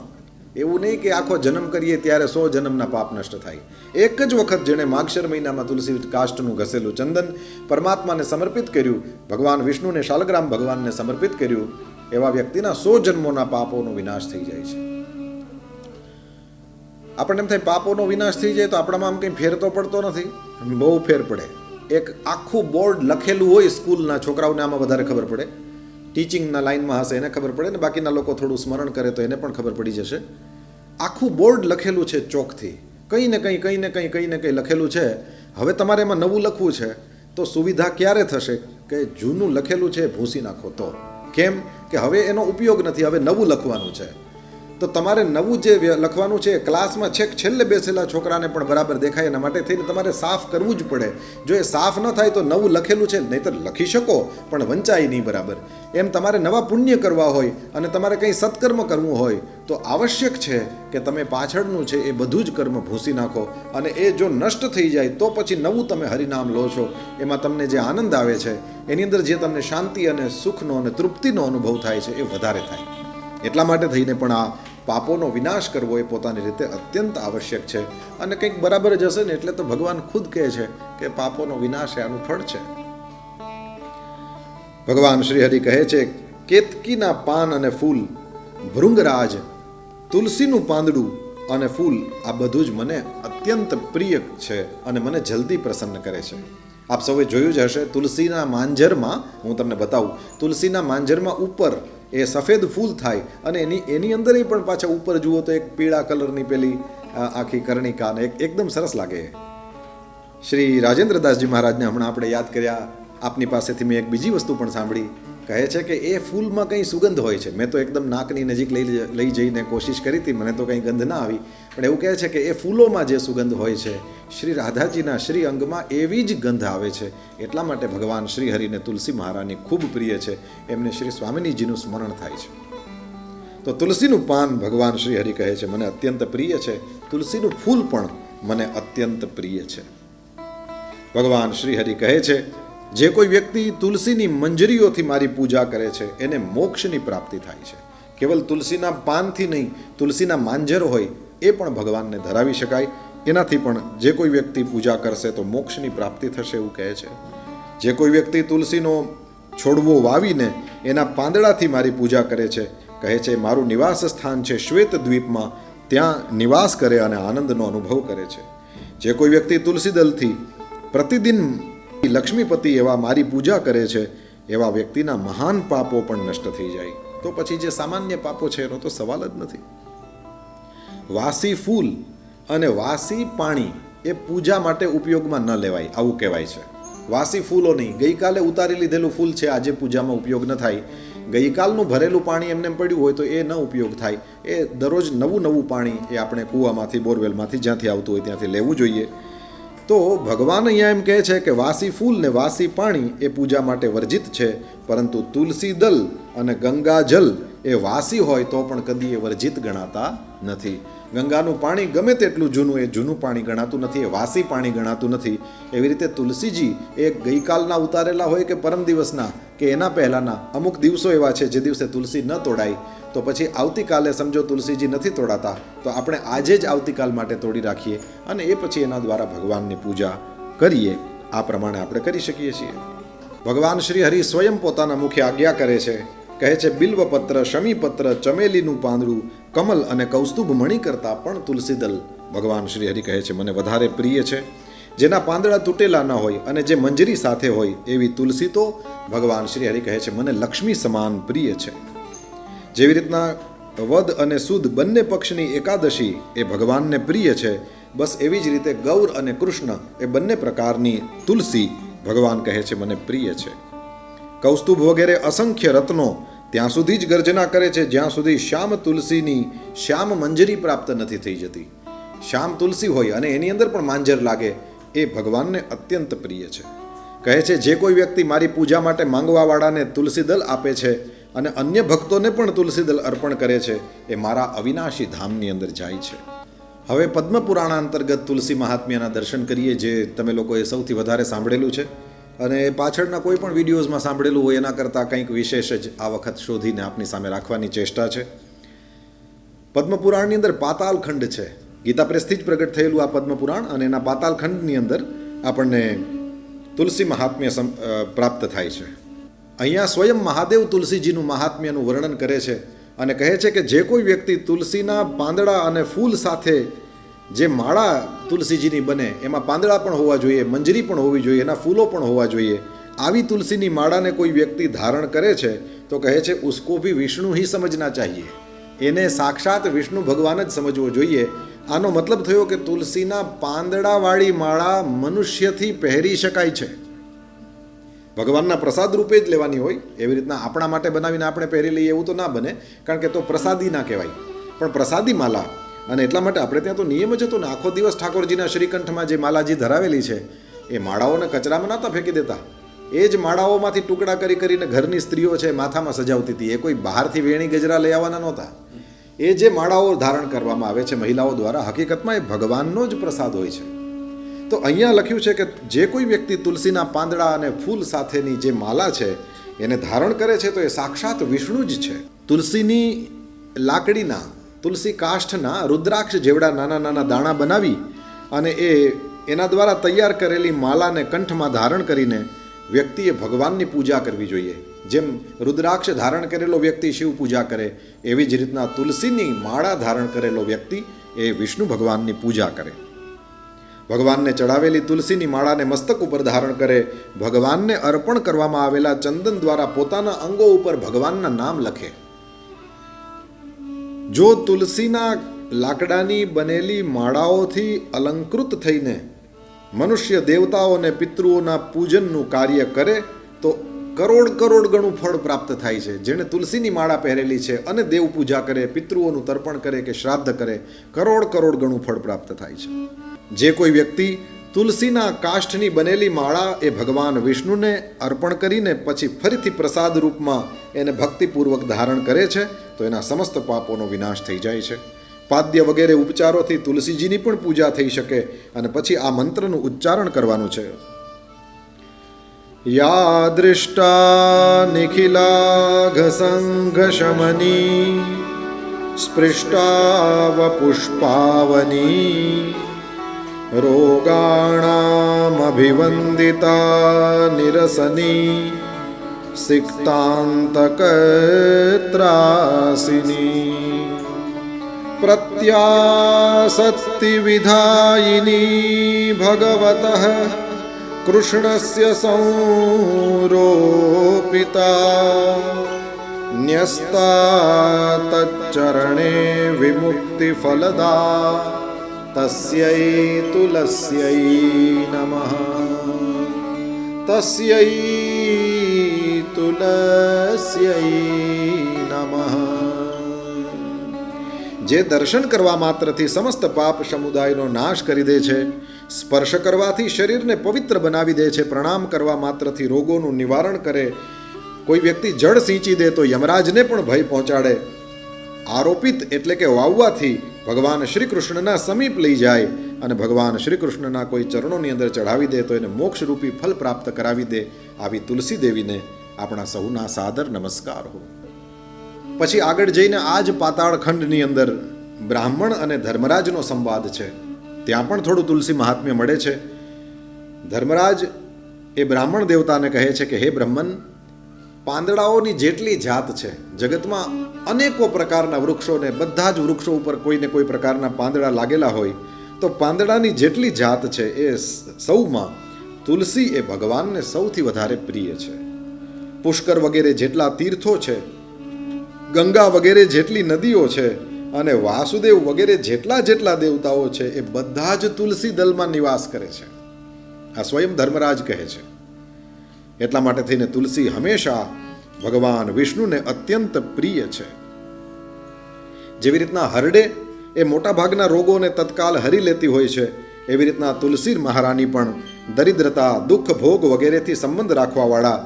એવું નહીં કે આખો જન્મ કરીએ ત્યારે 100 જન્મના પાપ નષ્ટ થાય. એક જ વખત જેણે માગશર મહિનામાં તુલસી કાષ્ઠનું ઘસેલું ચંદન પરમાત્માને સમર્પિત કર્યું, ભગવાન વિષ્ણુને શાલગ્રામ ભગવાનને સમર્પિત કર્યું, એવા વ્યક્તિના 100 જન્મોના પાપોનો વિનાશ થઈ જાય છે. આપણને એમ થાય પાપોનો વિનાશ થઈ જાય તો આપણામાં આમ કંઈ ફેર તો પડતો નથી. બહુ ફેર પડે. એક આખું બોર્ડ લખેલું હોય સ્કૂલના છોકરાઓને આમાં વધારે ખબર પડે, ટીચિંગના લાઇનમાં હશે એને ખબર પડે, ને બાકીના લોકો થોડું સ્મરણ કરે તો એને પણ ખબર પડી જશે. આખું બોર્ડ લખેલું છે ચોકથી, કંઈ ને કંઈ લખેલું છે. હવે તમારે એમાં નવું લખવું છે તો સુવિધા ક્યારે થશે કે જૂનું લખેલું છે ભૂંસી નાખો તો. કેમ કે હવે એનો ઉપયોગ નથી, હવે નવું લખવાનું છે. તો તમારે નવું જે લખવાનું છે ક્લાસમાં છેક છેલ્લે બેસેલા છોકરાને પણ બરાબર દેખાય, એના માટે થઈને તમારે સાફ કરવું જ પડે. જો એ સાફ ન થાય તો નવું લખેલું છે, નહીંતર લખી શકો પણ વંચાય નહીં બરાબર. એમ તમારે નવા પુણ્ય કરવા હોય અને તમારે કંઈ સત્કર્મ કરવું હોય તો આવશ્યક છે કે તમે પાછળનું છે એ બધું જ કર્મ ભૂંસી નાખો, અને એ જો નષ્ટ થઈ જાય તો પછી નવું તમે હરિનામ લો છો. એમાં તમને જે આનંદ આવે છે, એની અંદર જે તમને શાંતિ અને સુખનો અને તૃપ્તિનો અનુભવ થાય છે એ વધારે થાય. એટલા માટે થઈને પણ આ પાપોનો વિનાશ કરવો એ પોતાની રીતે અત્યંત આવશ્યક છે. અને કંઈક બરાબર જ હશે ને એટલે તો ભગવાન ખુદ કહે છે કે પાપોનો વિનાશ એ આનું ફળ છે. ભગવાન શ્રી હરિ કહે છે, કેતકીના પાન અને ફૂલ, ભૃંગરાજ, તુલસીનું પાંદડું અને ફૂલ, આ બધું જ મને અત્યંત પ્રિય છે અને મને જલ્દી પ્રસન્ન કરે છે. આપ સૌએ જોયું જ હશે, તુલસીના માંજરમાં, હું તમને બતાવું, તુલસીના માંજરમાં ઉપર એ સફેદ ફૂલ થાય, અને એની અંદર પણ પાછા ઉપર જુઓ તો એક પીળા કલરની પેલી આખી કર્ણિકા, ને એકદમ સરસ લાગે. શ્રી રાજેન્દ્રદાસજી મહારાજને હમણાં આપણે યાદ કર્યા, આપની પાસેથી મેં એક બીજી વસ્તુ પણ સાંભળી. કહે છે કે એ ફૂલમાં કંઈ સુગંધ હોય છે. મેં તો એકદમ નાકની નજીક લઈ જઈને કોશિશ કરી હતી, મને તો કંઈ ગંધ ના આવી, પણ એવું કહે છે કે એ ફૂલોમાં જે સુગંધ હોય છે શ્રી રાધાજીના શ્રી અંગમાં એવી જ ગંધ આવે છે. એટલા માટે ભગવાન શ્રી હરિને તુલસી મહારાની ખૂબ પ્રિય છે. એમને શ્રી સ્વામિનીજીનું સ્મરણ થાય છે. તો તુલસીનું પાન ભગવાન શ્રી હરિ કહે છે મને અત્યંત પ્રિય છે, તુલસીનું ફૂલ પણ મને અત્યંત પ્રિય છે. ભગવાન શ્રી હરિ કહે છે, જે કોઈ વ્યક્તિ તુલસીની મંજરીઓથી મારી પૂજા કરે છે એને મોક્ષની પ્રાપ્તિ થાય છે. કેવલ તુલસીના પાનથી નહીં, તુલસીના માંજર હોય એ પણ ભગવાનને ધરાવી શકાય. એનાથી પણ જે કોઈ વ્યક્તિ પૂજા કરશે તો મોક્ષની પ્રાપ્તિ થશે એવું કહે છે. જે કોઈ વ્યક્તિ તુલસીનો છોડવો વાવીને એના પાંદડાથી મારી પૂજા કરે છે, કહે છે મારું નિવાસ સ્થાન છે શ્વેત દ્વીપમાં, ત્યાં નિવાસ કરે અને આનંદનો અનુભવ કરે છે. જે કોઈ વ્યક્તિ તુલસી દલથી પ્રતિદિન લક્ષ્મીપતિ એવા મારી પૂજા કરે છે, એવા વ્યક્તિના મહાન પાપો પણ નષ્ટ થઈ જાય. તો પછી જે સામાન્ય પાપો છે એનો તો સવાલ જ નથી. વાસી ફૂલ અને વાસી પાણી એ પૂજા માટે ઉપયોગમાં ન લેવાય, આવું કહેવાય છે. વાસી ફૂલો નહીં, ગઈકાલે ઉતારી લીધેલું ફૂલ છે આજે પૂજામાં ઉપયોગ ન થાય. ગઈકાલનું ભરેલું પાણી એમને પડ્યું હોય તો એ ન ઉપયોગ થાય. એ દરરોજ નવું પાણી એ આપણે કૂવામાંથી, બોરવેલમાંથી, જ્યાંથી આવતું હોય ત્યાંથી લેવું જોઈએ. તો ભગવાન અહીંયા એમ કહે છે કે વાસી ફૂલ ને વાસી પાણી એ પૂજા માટે વર્જિત છે, પરંતુ તુલસી દલ અને ગંગાજલ એ વાસી હોય તો પણ કદી એ વર્જિત ગણાતા નથી. ગંગાનું પાણી ગમે તેટલું જૂનું, એ જૂનું પાણી ગણાતું નથી, એ વાસી પાણી ગણાતું નથી. એવી રીતે તુલસીજી એ ગઈકાલના ઉતારેલા હોય કે પરમ દિવસના કે એના પહેલાંના અમુક દિવસો એવા છે જે દિવસે તુલસી ન તોડાય, તો પછી આવતીકાલે સમજો તુલસીજી નથી તોડાતા તો આપણે આજે જ આવતીકાલ માટે તોડી રાખીએ અને એ પછી એના દ્વારા ભગવાનની પૂજા કરીએ. આ પ્રમાણે આપણે કરી શકીએ છીએ. ભગવાન શ્રી હરિ સ્વયં પોતાના મુખે આજ્ઞા કરે છે, કહે છે બિલ્વપત્ર, શમીપત્ર, ચમેલીનું પાંદડું, કમલ અને કૌસ્તુભ મણી કરતાં પણ તુલસી દલ ભગવાન શ્રી હરિ કહે છે મને વધારે પ્રિય છે. જેના પાંદડા તૂટેલા ન હોય અને જે મંજરી સાથે હોય એવી તુલસી તો ભગવાન શ્રી હરિ કહે છે મને લક્ષ્મી સમાન પ્રિય છે. જેવી રીતના વદ અને સુદ બંને પક્ષની એકાદશી એ ભગવાનને પ્રિય છે, બસ એવી જ રીતે ગૌર અને કૃષ્ણ એ બંને પ્રકારની તુલસી ભગવાન કહે છે મને પ્રિય છે. કૌસ્તુભ વગેરે અસંખ્ય રત્નો ત્યાં સુધી જ ગર્જના કરે છે જ્યાં સુધી શ્યામ તુલસીની શ્યામ મંજરી પ્રાપ્ત નથી થઈ જતી. શ્યામ તુલસી હોય અને એની અંદર પણ માંજર લાગે, એ ભગવાનને અત્યંત પ્રિય છે. કહે છે જે કોઈ વ્યક્તિ મારી પૂજા માટે માંગવાવાળાને તુલસી દલ આપે છે અને અન્ય ભક્તોને પણ તુલસી દલ અર્પણ કરે છે, એ મારા અવિનાશી ધામની અંદર જાય છે. હવે પદ્મપુરાણ અંતર્ગત તુલસી મહાત્મ્યના દર્શન કરીએ, જે તમે લોકોએ સૌથી વધારે સાંભળેલું છે અને પાછળના કોઈ પણ વિડીયોઝમાં સાંભળેલું હોય એના કરતાં કંઈક વિશેષ જ આ વખત શોધીને આપની સામે રાખવાની ચેષ્ટા છે. પદ્મપુરાણની અંદર પાતાલ ખંડ છે. ગીતા પ્રેસથી જ પ્રગટ થયેલું આ પદ્મપુરાણ, અને એના પાતાલ ખંડની અંદર આપણને તુલસી મહાત્મ્ય પ્રાપ્ત થાય છે. અહીંયા સ્વયં મહાદેવ તુલસીજીનું મહાત્મ્યનું વર્ણન કરે છે અને કહે છે કે જે કોઈ વ્યક્તિ તુલસીના પાંદડા અને ફૂલ સાથે જે માળા તુલસીજીની બને, એમાં પાંદડા પણ હોવા જોઈએ, મંજરી પણ હોવી જોઈએ, એના ફૂલો પણ હોવા જોઈએ, આવી તુલસીની માળાને કોઈ વ્યક્તિ ધારણ કરે છે તો કહે છે ઉસકો ભી વિષ્ણુ ही समझना चाहिए, એને સાક્ષાત વિષ્ણુ ભગવાન જ સમજવો જોઈએ. આનો મતલબ થયો કે તુલસીના પાંદડાવાળી માળા મનુષ્યથી પહેરી શકાય છે. ભગવાનના પ્રસાદ રૂપે જ લેવાની હોય, એવી રીતના આપણા માટે બનાવીને આપણે પહેરી લઈએ એવું તો ના બને, કારણ કે તો પ્રસાદી ના કહેવાય. પણ પ્રસાદી માલા, અને એટલા માટે આપણે ત્યાં તો નિયમ જ હતો ને, આખો દિવસ ઠાકોરજીના શ્રીકંઠમાં જે માલાજી ધરાવેલી છે એ માળાઓને કચરામાં નહોતા ફેંકી દેતા. એ જ માળાઓમાંથી ટુકડા કરી કરીને ઘરની સ્ત્રીઓ છે માથામાં સજાવતી હતી. એ કોઈ બહારથી વેણી ગજરા લઈ આવવાના નહોતા. એ જે માળાઓ ધારણ કરવામાં આવે છે મહિલાઓ દ્વારા, હકીકતમાં એ ભગવાનનો જ પ્રસાદ હોય છે. તો અહીંયા લખ્યું છે કે જે કોઈ વ્યક્તિ તુલસીના પાંદડા અને ફૂલ સાથેની જે માલા છે એને ધારણ કરે છે તો એ સાક્ષાત વિષ્ણુ જ છે. તુલસીની લાકડીના, તુલસી કાષ્ઠના રુદ્રાક્ષ જેવડા નાના નાના દાણા બનાવી અને એના દ્વારા તૈયાર કરેલી માલાને કંઠમાં ધારણ કરીને વ્યક્તિએ ભગવાનની પૂજા કરવી જોઈએ. જેમ રુદ્રાક્ષ ધારણ કરેલો વ્યક્તિ શિવ પૂજા કરે, એવી જ રીતના તુલસીની માળા ધારણ કરેલો વ્યક્તિ એ વિષ્ણુ ભગવાનની પૂજા કરે. ભગવાનને ચડાવેલી તુલસીની માળાને મસ્તક ઉપર ધારણ કરે, ભગવાનને અર્પણ કરવામાં આવેલા ચંદન દ્વારા પોતાના અંગો ઉપર ભગવાનના નામ લખે. જો તુલસીના લાકડાની બનેલી માળાઓથી અલંકૃત થઈને મનુષ્ય દેવતાઓ અને પિતૃઓના પૂજનનું કાર્ય કરે તો કરોડ કરોડ ગણું ફળ પ્રાપ્ત થાય છે. જેણે તુલસીની માળા પહેરેલી છે અને દેવ પૂજા કરે, પિતૃઓનું તર્પણ કરે કે શ્રાદ્ધ કરે, કરોડ કરોડ ગણું ફળ પ્રાપ્ત થાય છે. જે કોઈ વ્યક્તિ તુલસીના કાષ્ઠની બનેલી માળા એ ભગવાન વિષ્ણુને અર્પણ કરીને પછી ફરીથી પ્રસાદ રૂપમાં એને ભક્તિપૂર્વક ધારણ કરે છે તો એના સમસ્ત પાપોનો વિનાશ થઈ જાય છે. પાદ્ય વગેરે ઉપચારોથી તુલસીજીની પણ પૂજા થઈ શકે. અને પછી આ મંત્રનું ઉચ્ચારણ કરવાનું છે. યા દૃષ્ટા નિખિલાઘ સંઘશમની સ્પૃષ્ટાવ પુષ્પાવની રોગાણામભિવંદિતા નિરસની સિક્તાંતકત્રાસિની પ્રત્યાસક્તિ વિધાયિની ભગવતઃ કૃષ્ણસ્ય સંરોપિતા ન્યસ્તા તચ્ચરણે વિમુક્તિ ફલદા તસ્યૈ તુલસ્यै નમઃ. તસ્યૈ તુલસ્यै નમઃ. જે દર્શન કરવા માત્રથી સમસ્ત પાપ સમુદાયનો નાશ કરી દે છે, સ્પર્શ કરવાથી શરીરને પવિત્ર બનાવી દે છે, પ્રણામ કરવા માત્રથી રોગોનું નિવારણ કરે, કોઈ વ્યક્તિ જળ સિંચી દે તો યમરાજને પણ ભય પહોંચાડે, આરોપિત એટલે કે વાવવાથી ભગવાન શ્રી કૃષ્ણના સમીપ લઈ જાય અને ભગવાન શ્રી કૃષ્ણના કોઈ ચરણોની અંદર ચઢાવી દે તો એને મોક્ષરૂપી ફલ પ્રાપ્ત કરાવી દે, આવી તુલસી દેવીને આપણા સૌના સાદર નમસ્કાર હો. પછી આગળ જઈને આ જ પાતાળ ખંડની અંદર બ્રાહ્મણ અને ધર્મરાજનો સંવાદ છે. ત્યાં પણ થોડું તુલસી મહાત્મ્ય મળે છે. ધર્મરાજ એ બ્રાહ્મણ દેવતાને કહે છે કે હે બ્રહ્મન, પાંદડાઓની જેટલી જાત છે જગતમાં, અનેકો પ્રકારના વૃક્ષોને, બધા જ વૃક્ષો ઉપર કોઈને કોઈ પ્રકારના પાંદડા લાગેલા હોય, તો પાંદડાની જેટલી જાત છે એ સૌમાં તુલસી એ ભગવાનને સૌથી વધારે પ્રિય છે. પુષ્કર વગેરે જેટલા તીર્થો છે, ગંગા વગેરે જેટલી નદીઓ છે અને વાસુદેવ વગેરે જેટલા જેટલા દેવતાઓ છે એ બધા જ તુલસી દલમાં નિવાસ કરે છે. આ સ્વયં ધર્મરાજ કહે છે. એટલા માટે થઈને તુલસી હંમેશા ભગવાન વિષ્ણુને અત્યંત પ્રિય છે. જેવી રીતના હરડે એ મોટાભાગના રોગોને તત્કાલ હરી લેતી હોય છે, એવી રીતના તુલસી મહારાની પણ દરિદ્રતા, દુઃખ, ભોગ વગેરેથી સંબંધ રાખવાવાળા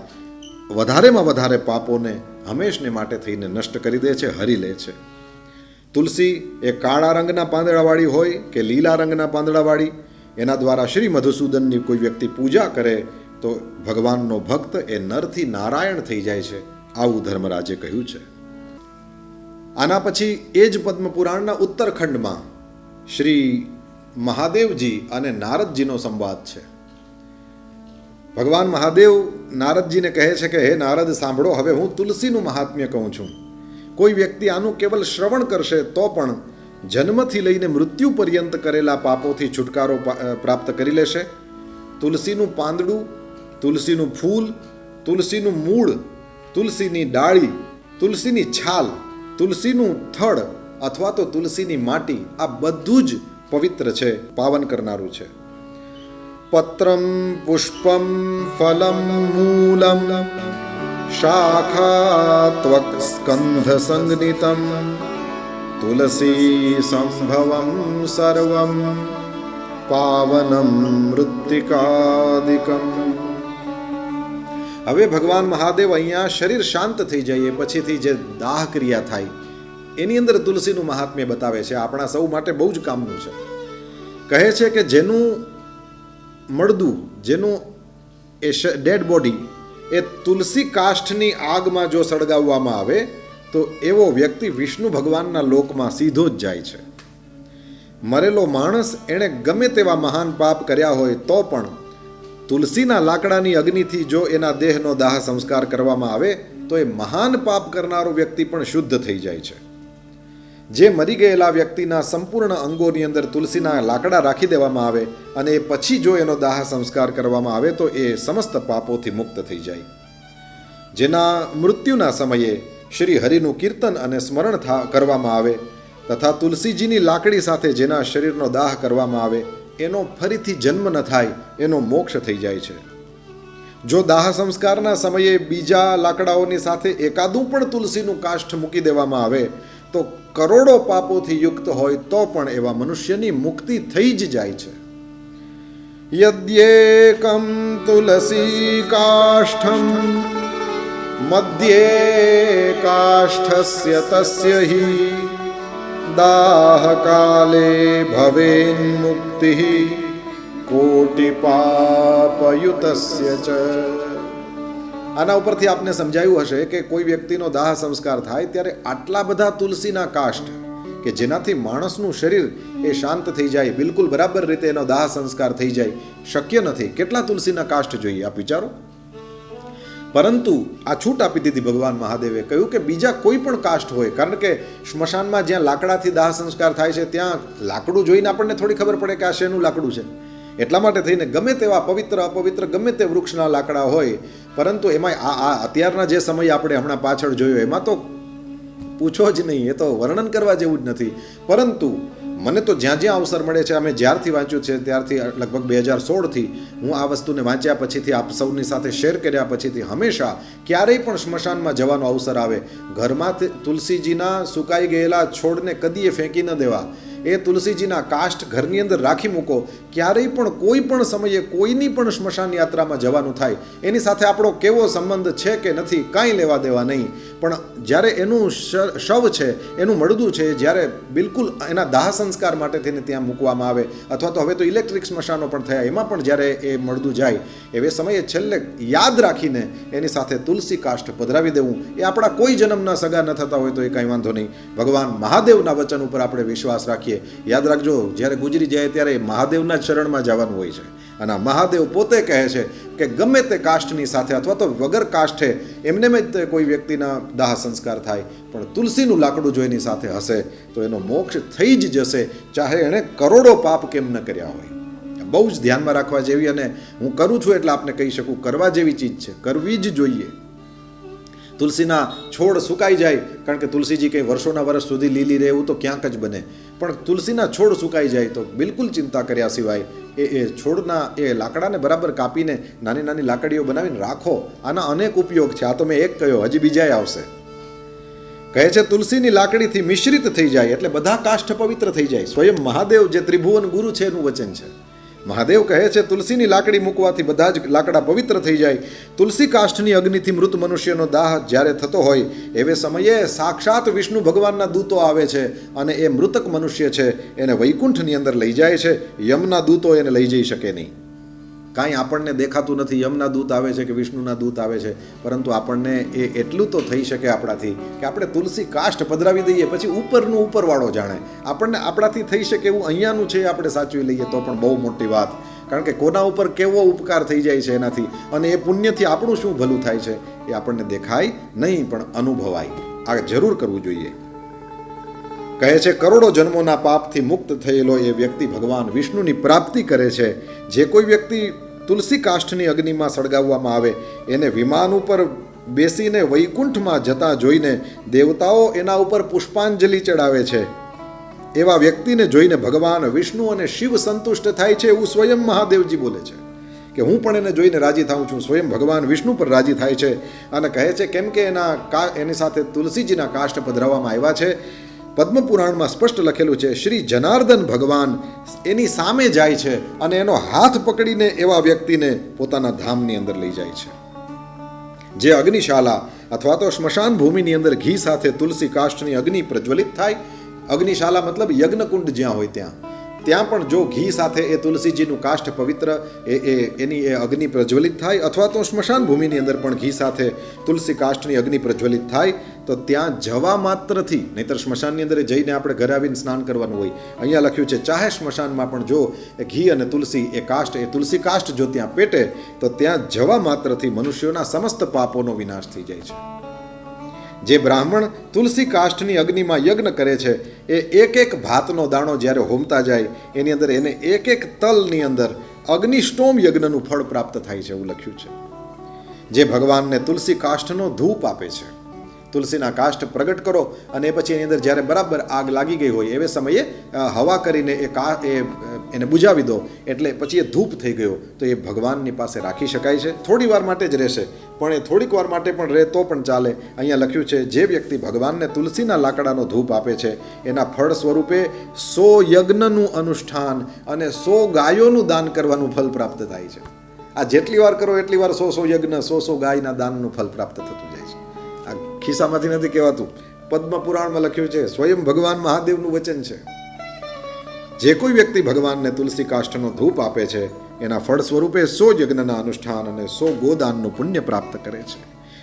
વધારેમાં વધારે પાપોને હંમેશને માટે થઈને નષ્ટ કરી દે છે, હરી લે છે. તુલસી એ કાળા રંગના પાંદડાવાળી હોય કે લીલા રંગના પાંદડાવાળી, એના દ્વારા શ્રી મધુસૂદનની કોઈ વ્યક્તિ પૂજા કરે તો ભગવાનનો ભક્ત એ નરથી નારાયણ થઈ જાય છે, આવું ધર્મરાજે કહ્યું છે. આના પછી એ જ પદ્મપુરાણના ઉત્તરખંડમાં શ્રી મહાદેવજી અને નારદજીનો સંવાદ છે. ભગવાન મહાદેવ નારદજીને કહે છે કે હે નારદ, સાંભળો, હવે હું તુલસીનું મહાત્મ્ય કહું છું. કોઈ વ્યક્તિ આનું કેવલ શ્રવણ કરશે તો પણ જન્મથી લઈને મૃત્યુ પર્યંત કરેલા પાપોથી છુટકારો પ્રાપ્ત કરી લેશે. તુલસીનું પાંદડું, તુલસીનું ફૂલ, તુલસીનું મૂળ, તુલસીની ડાળી, તુલસીની છાલ, તુલસીનું થડ અથવા તો તુલસીની માટી, આ બધું જ પવિત્ર છે, પાવન કરનારું છે. પત્રમ પુષ્પમ ફલમ મૂલમ શાખા ત્વક સ્કંધ સંગનિતમ તુલસી સંભવમ સર્વમ પાવનમ મૃત્તિકાદિકમ. હવે ભગવાન મહાદેવ અહીંયા શરીર શાંત થઈ જાય પછીથી જે દાહ ક્રિયા થાય એની અંદર તુલસીનું મહાત્મ્ય બતાવે છે. આપણા સૌ માટે બહુ જ કામનું છે. કહે છે કે જેનું મળદું, જેનું એ ડેડ બોડી એ તુલસી કાષ્ઠની આગમાં જો સળગાવવામાં આવે તો એવો વ્યક્તિ વિષ્ણુ ભગવાનના લોકમાં સીધો જ જાય છે. મરેલો માણસ એણે ગમે તેવા મહાન પાપ કર્યા હોય તો પણ તુલસીના લાકડાની અગ્નિથી જો એના દેહનો દાહ સંસ્કાર કરવામાં આવે તો એ મહાન પાપ કરનારો વ્યક્તિ પણ શુદ્ધ થઈ જાય છે. જે મરી ગયેલા વ્યક્તિના સંપૂર્ણ અંગોની અંદર તુલસીના લાકડા રાખી દેવામાં આવે અને એ પછી જો એનો દાહ સંસ્કાર કરવામાં આવે તો એ સમસ્ત પાપોથી મુક્ત થઈ જાય. જેના મૃત્યુના સમયે શ્રી હરિનું કીર્તન અને સ્મરણ કરવામાં આવે તથા તુલસીજીની લાકડી સાથે જેના શરીરનો દાહ કરવામાં આવે એનો ફરીથી જન્મ ન થાય, એનો મોક્ષ થઈ જાય છે. જો દાહ સંસ્કારના સમયે બીજા લાકડાઓની સાથે એકાદું પણ તુલસીનું કાષ્ઠ મૂકી દેવામાં આવે તો કરોડો પાપોથી યુક્ત હોય તો પણ એવા મનુષ્યની મુક્તિ થઈ જ જાય છે. યદ્યેકમ તુલસી કાષ્ઠમ મધ્યે કાષ્ઠસ્ય તસ્ય હિ દાહ કાલે ભવેન મુક્તિ કોટિ પાપયુતસ્ય ચ. આના ઉપરથી આપને સમજાયું હશે કે કોઈ વ્યક્તિનો દાહ સંસ્કાર થાય ત્યારે આટલા બધા તુલસીના કાષ્ઠ કે જેનાથી માણસનું શરીર એ શાંત થઈ જાય, બિલકુલ બરાબર રીતે એનો દાહ સંસ્કાર થઈ જાય, શક્ય નથી. કેટલા તુલસીના કાષ્ઠ જોઈએ આપ વિચારો. પરંતુ આ છૂટ આપી દીધી ભગવાન મહાદેવે, કહ્યું કે બીજા કોઈ પણ કાષ્ઠ હોય, કારણ કે સ્મશાનમાં જ્યાં લાકડાથી દાહ સંસ્કાર થાય છે ત્યાં લાકડું જોઈને આપણને થોડી ખબર પડે કે આ શેનું લાકડું છે. એટલા માટે થઈને ગમે તેવા પવિત્ર અપવિત્ર ગમે તે વૃક્ષના લાકડા હોય, પરંતુ એમાં આ અત્યારના જે સમય આપણે હમણાં પાછળ જોયો એમાં તો પૂછો જ નહીં, એ તો વર્ણન કરવા જેવું જ નથી. પરંતુ મને તો જ્યાં જ્યાં અવસર મળે છે, અમે જ્યારથી વાંચ્યું છે ત્યારથી લગભગ 2016થી હું આ વસ્તુને વાંચ્યા પછીથી આપ સૌની સાથે શેર કર્યા પછીથી હંમેશા ક્યારેય પણ સ્મશાનમાં જવાનો અવસર આવે, ઘરમાં તુલસીજીના સુકાઈ ગયેલા છોડને કદીએ ફેંકી ન દેવા, એ તુલસીજીના કાષ્ઠ ઘરની અંદર રાખી મૂકો. ક્યારેય પણ કોઈ પણ સમયે કોઈની પણ સ્મશાન યાત્રામાં જવાનું થાય એની સાથે આપણો કેવો સંબંધ છે કે નથી કાંઈ લેવા દેવા નહીં, પણ જ્યારે એનું શવ છે, એનું મળદું છે, જ્યારે બિલકુલ એના દાહ સંસ્કાર માટે થઈને ત્યાં મૂકવામાં આવે, અથવા તો હવે તો ઇલેક્ટ્રિક સ્મશાનો પણ થયા, એમાં પણ જ્યારે એ મળદું જાય એવે સમયે છેલ્લે યાદ રાખીને એની સાથે તુલસી કાષ્ઠ પધરાવી દેવું. એ આપણા કોઈ જન્મના સગા ન થતા હોય તો એ કાંઈ વાંધો નહીં, ભગવાન મહાદેવના વચન ઉપર આપણે વિશ્વાસ રાખીએ. યાદ રાખજો, જ્યારે ગુજરી જાય ત્યારે મહાદેવના ચરણમાં જવાનું હોય છે, અને મહાદેવ પોતે કહે છે કે ગમે તે કાષ્ઠની સાથે અથવા તો વગર કાષ્ઠે એમને જ કોઈ વ્યક્તિના દાહ સંસ્કાર થાય, પણ તુલસીનું લાકડું જો એની સાથે હશે તો એનો મોક્ષ થઈ જ જશે, ચાહે એણે કરોડો પાપ કેમ ન કર્યા હોય. બહુ જ ધ્યાનમાં રાખવા જેવી, અને હું કરું છું એટલે આપને કહી શકું, કરવા જેવી ચીજ છે, કરવી જ જોઈએ. તુલસીના છોડ સુકાઈ જાય, કારણ કે તુલસીજી કંઈ વર્ષોના વર્ષ સુધી લીલી રહે એવું તો ક્યાંક જ બને, પણ તુલસીના છોડ સુકાઈ જાય તો બિલકુલ ચિંતા કર્યા સિવાય એ છોડના એ લાકડાને બરાબર કાપીને નાની નાની લાકડીઓ બનાવીને રાખો. આના અનેક ઉપયોગ છે, આ તો મેં એક કહ્યો, હજી બીજાય આવશે. કહે છે તુલસીની લાકડીથી મિશ્રિત થઈ જાય એટલે બધા કાષ્ઠ પવિત્ર થઈ જાય. સ્વયં મહાદેવ જે ત્રિભુવન ગુરુ છે એનું વચન છે. મહાદેવ કહે છે તુલસીની લાકડી મૂકવાથી બધા જ લાકડા પવિત્ર થઈ જાય. તુલસી કાષ્ઠની અગ્નિથી મૃત મનુષ્યનો દાહ જ્યારે થતો હોય એવે સમયે સાક્ષાત વિષ્ણુ ભગવાનના દૂતો આવે છે અને એ મૃતક મનુષ્ય છે એને વૈકુંઠની અંદર લઈ જાય છે. યમના દૂતો એને લઈ જઈ શકે નહીં. કાંઈ આપણને દેખાતું નથી યમના દૂત આવે છે કે વિષ્ણુના દૂત આવે છે, પરંતુ આપણને એ એટલું તો થઈ શકે આપણાથી કે આપણે તુલસી કાષ્ઠ પધરાવી દઈએ, પછી ઉપરનું ઉપરવાળો જાણે. આપણને આપણાથી થઈ શકે એવું અહીંયાનું છે આપણે સાચવી લઈએ તો પણ બહુ મોટી વાત. કારણ કે કોના ઉપર કેવો ઉપકાર થઈ જાય છે એનાથી, અને એ પુણ્યથી આપણું શું ભલું થાય છે એ આપણને દેખાય નહીં પણ અનુભવાય. આ જરૂર કરવું જોઈએ. કહે છે કરોડો જન્મોના પાપથી મુક્ત થયેલો એ વ્યક્તિ ભગવાન વિષ્ણુની પ્રાપ્તિ કરે છે. જે કોઈ વ્યક્તિ તુલસી કાષ્ઠની અગ્નિમાં સળગાવવામાં આવે એને વિમાન ઉપર બેસીને વૈકુંઠમાં જતા જોઈને દેવતાઓ એના ઉપર પુષ્પાંજલિ ચડાવે છે. એવા વ્યક્તિને જોઈને ભગવાન વિષ્ણુ અને શિવ સંતુષ્ટ થાય છે એવું સ્વયં મહાદેવજી બોલે છે કે હું પણ એને જોઈને રાજી થાઉં છું. સ્વયં ભગવાન વિષ્ણુ પર રાજી થાય છે અને કહે છે કેમ કે એની સાથે તુલસીજીના કાષ્ઠ પધરાવવામાં આવ્યા છે. પદ્મપુરાણમાં સ્પષ્ટ લખેલું છે શ્રી જનાર્દન ભગવાન એની સામે જાય છે અને એનો હાથ પકડીને એવા વ્યક્તિને પોતાના ધામની અંદર લઈ જાય છે. જે અગ્નિશાલા અથવા તો સ્મશાન ભૂમિની અંદર ઘી સાથે તુલસી કાષ્ઠની અગ્નિ પ્રજ્વલિત થાય, અગ્નિશાલા મતલબ યજ્ઞકુંડ જ્યાં હોય ત્યાં પણ જો ઘી સાથે એ તુલસીજીનું કાષ્ઠ પવિત્ર એની એ અગ્નિ પ્રજ્વલિત થાય, અથવા તો સ્મશાન ભૂમિની અંદર પણ ઘી સાથે તુલસી કાષ્ઠની અગ્નિ પ્રજ્વલિત થાય તો ત્યાં જવા માત્રથી, નહીતર સ્મશાનની અંદર જઈને આપણે ઘરે આવીને સ્નાન કરવાનું હોય, અહીંયા લખ્યું છે ચાહે સ્મશાનમાં પણ જો એ ઘી અને તુલસી એ તુલસી કાષ્ઠ જો ત્યાં પેટે તો ત્યાં જવા માત્રથી મનુષ્યોના સમસ્ત પાપોનો વિનાશ થઈ જાય છે. જે બ્રાહ્મણ તુલસી કાષ્ઠની અગ્નિમાં યજ્ઞ કરે છે એ એક એક ભાતનો દાણો જ્યારે હોમતા જાય એની અંદર એને એક એક તલની અંદર અગ્નિષ્ટોમ યજ્ઞનું ફળ પ્રાપ્ત થાય છે એવું લખ્યું છે. જે ભગવાનને તુલસી કાષ્ઠનો ધૂપ આપે છે, તુલસીના કાષ્ઠ પ્રગટ કરો અને એ પછી એની અંદર જ્યારે બરાબર આગ લાગી ગઈ હોય એવે સમયે હવા કરીને એને બુજાવી દો એટલે પછી એ ધૂપ થઈ ગયો તો એ ભગવાનની પાસે રાખી શકાય છે. થોડી વાર માટે જ રહેશે પણ એ થોડીક વાર માટે પણ રહે તો પણ ચાલે. અહીંયા લખ્યું છે જે વ્યક્તિ ભગવાનને તુલસીના લાકડાનો ધૂપ આપે છે એના ફળ સ્વરૂપે 100 યજ્ઞનું અનુષ્ઠાન અને 100 ગાયોનું દાન કરવાનું ફળ પ્રાપ્ત થાય છે. આ જેટલી વાર કરો એટલી વાર 100 યજ્ઞ 100 ગાયના દાનનું ફળ પ્રાપ્ત થતું જાય છે. આ ખિસ્સામાંથી નથી કહેવાતું, પદ્મ પુરાણમાં લખ્યું છે, સ્વયં ભગવાન મહાદેવનું વચન છે. જે કોઈ વ્યક્તિ ભગવાનને તુલસી કાષ્ઠનો ધૂપ આપે છે એના ફળ સ્વરૂપે 100 યજ્ઞના અનુષ્ઠાન અને 100 ગોદાનનું પુણ્ય પ્રાપ્ત કરે છે.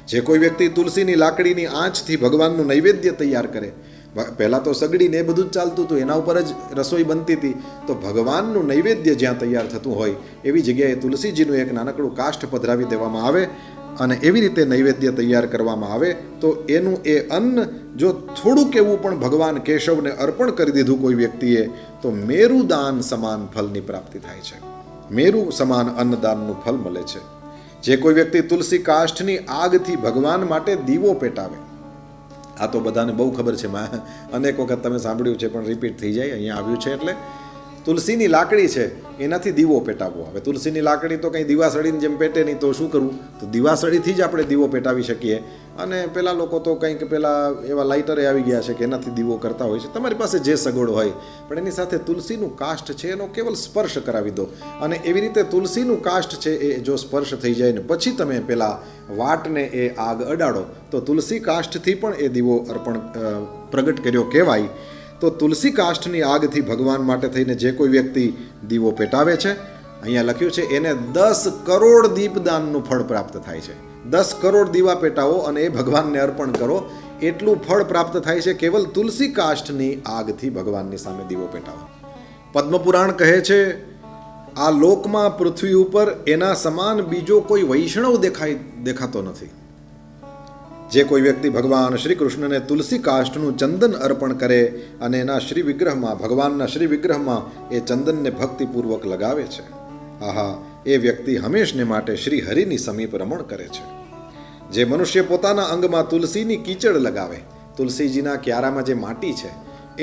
જે કોઈ વ્યક્તિ તુલસીની લાકડીની આંચથી ભગવાનનું નૈવેદ્ય તૈયાર કરે, પહેલાં તો સગડીને એ બધું જ ચાલતું હતું, એના ઉપર જ રસોઈ બનતી હતી, તો ભગવાનનું નૈવેદ્ય જ્યાં તૈયાર થતું હોય એવી જગ્યાએ તુલસીજીનું એક નાનકડું કાષ્ઠ પધરાવી દેવામાં આવે અને એવી રીતે નૈવેદ્ય તૈયાર કરવામાં આવે તો એનું એ અન્ન જો થોડુંક એવું પણ ભગવાન કેશવને અર્પણ કરી દીધું કોઈ વ્યક્તિએ તો મેરુદાન સમાન ફલની પ્રાપ્તિ થાય છે. મેરુ સમાન અન્નદાનનું ફલ મળે છે. જે કોઈ વ્યક્તિ તુલસી કાષ્ઠની આગથી ભગવાન માટે દીવો પેટાવે, આ તો બધાને બહુ ખબર છે, અનેક વખત તમે સાંભળ્યું છે પણ રિપીટ થઈ જાય, અહીંયા આવ્યું છે એટલે તુલસીની લાકડી છે એનાથી દીવો પેટાવવો. હવે તુલસીની લાકડી તો કંઈ દિવાસળીની જેમ પેટે નહીં, તો શું કરવું? તો દિવાસળીથી જ આપણે દીવો પેટાવી શકીએ. અને પેલા લોકો તો કંઈક પેલા એવા લાઇટરે આવી ગયા છે કે એનાથી દીવો કરતા હોય છે. તમારી પાસે જે સગવડ હોય, પણ એની સાથે તુલસીનું કાષ્ઠ છે એનો કેવલ સ્પર્શ કરાવી દો. અને એવી રીતે તુલસીનું કાષ્ઠ છે એ જો સ્પર્શ થઈ જાય ને પછી તમે પેલા વાટને એ આગ અડાડો તો તુલસી કાષ્ઠથી પણ એ દીવો પ્રગટ કર્યો કહેવાય. તો તુલસી કાષ્ઠની આગથી ભગવાન માટે થઈને જે કોઈ વ્યક્તિ દીવો પેટાવે છે, અહીંયા લખ્યું છે એને 10 કરોડ દીપદાનનું ફળ પ્રાપ્ત થાય છે. 10 કરોડ દીવા પેટાવો અને એ ભગવાનને અર્પણ કરો, એટલું ફળ પ્રાપ્ત થાય છે કેવલ તુલસી કાષ્ઠની આગથી ભગવાનની સામે દીવો પેટાવો. પદ્મપુરાણ કહે છે આ લોકમાં પૃથ્વી ઉપર એના સમાન બીજો કોઈ વૈષ્ણવ દેખાતો નથી. જે કોઈ વ્યક્તિ ભગવાન શ્રી કૃષ્ણને તુલસી કાષ્ઠનું ચંદન અર્પણ કરે અને એના શ્રી વિગ્રહમાં, ભગવાનના શ્રી વિગ્રહમાં એ ચંદનને ભક્તિપૂર્વક લગાવે છે, આહા, એ વ્યક્તિ હંમેશને માટે શ્રી હરિની સમીપ રમણ કરે છે. જે મનુષ્ય પોતાના અંગમાં તુલસીની કીચડ લગાવે, તુલસીજીના ક્યારામાં જે માટી છે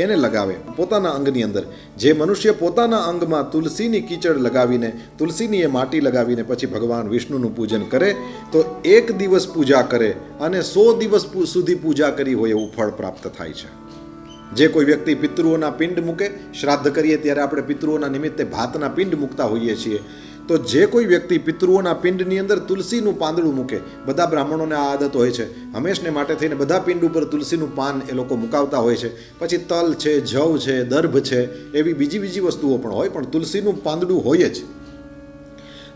એને લગાવે પોતાના અંગની અંદર. જે મનુષ્ય પોતાના અંગમાં તુલસીની કીચડ લગાવીને, તુલસીની એ માટી લગાવીને પછી ભગવાન વિષ્ણુનું પૂજન કરે તો 1 દિવસ પૂજા કરે અને 100 દિવસ સુધી પૂજા કરી હોય એવું ફળ પ્રાપ્ત થાય છે. જે કોઈ વ્યક્તિ પિતૃઓના પિંડ મૂકે, શ્રાદ્ધ કરીએ ત્યારે આપણે પિતૃઓના નિમિત્તે ભાતના પિંડ મૂકતા હોઈએ છીએ, તો જે કોઈ વ્યક્તિ પિતૃઓના પિંડની અંદર તુલસીનું પાંદડું મૂકે, બધા બ્રાહ્મણોને આ આદત હોય છે, હંમેશને માટે થઈને બધા પિંડ ઉપર તુલસીનું પાન એ લોકો મુકાવતા હોય છે. પછી તલ છે, જવ છે, દર્ભ છે, એવી બીજી વસ્તુઓ પણ હોય, પણ તુલસીનું પાંદડું હોય જ.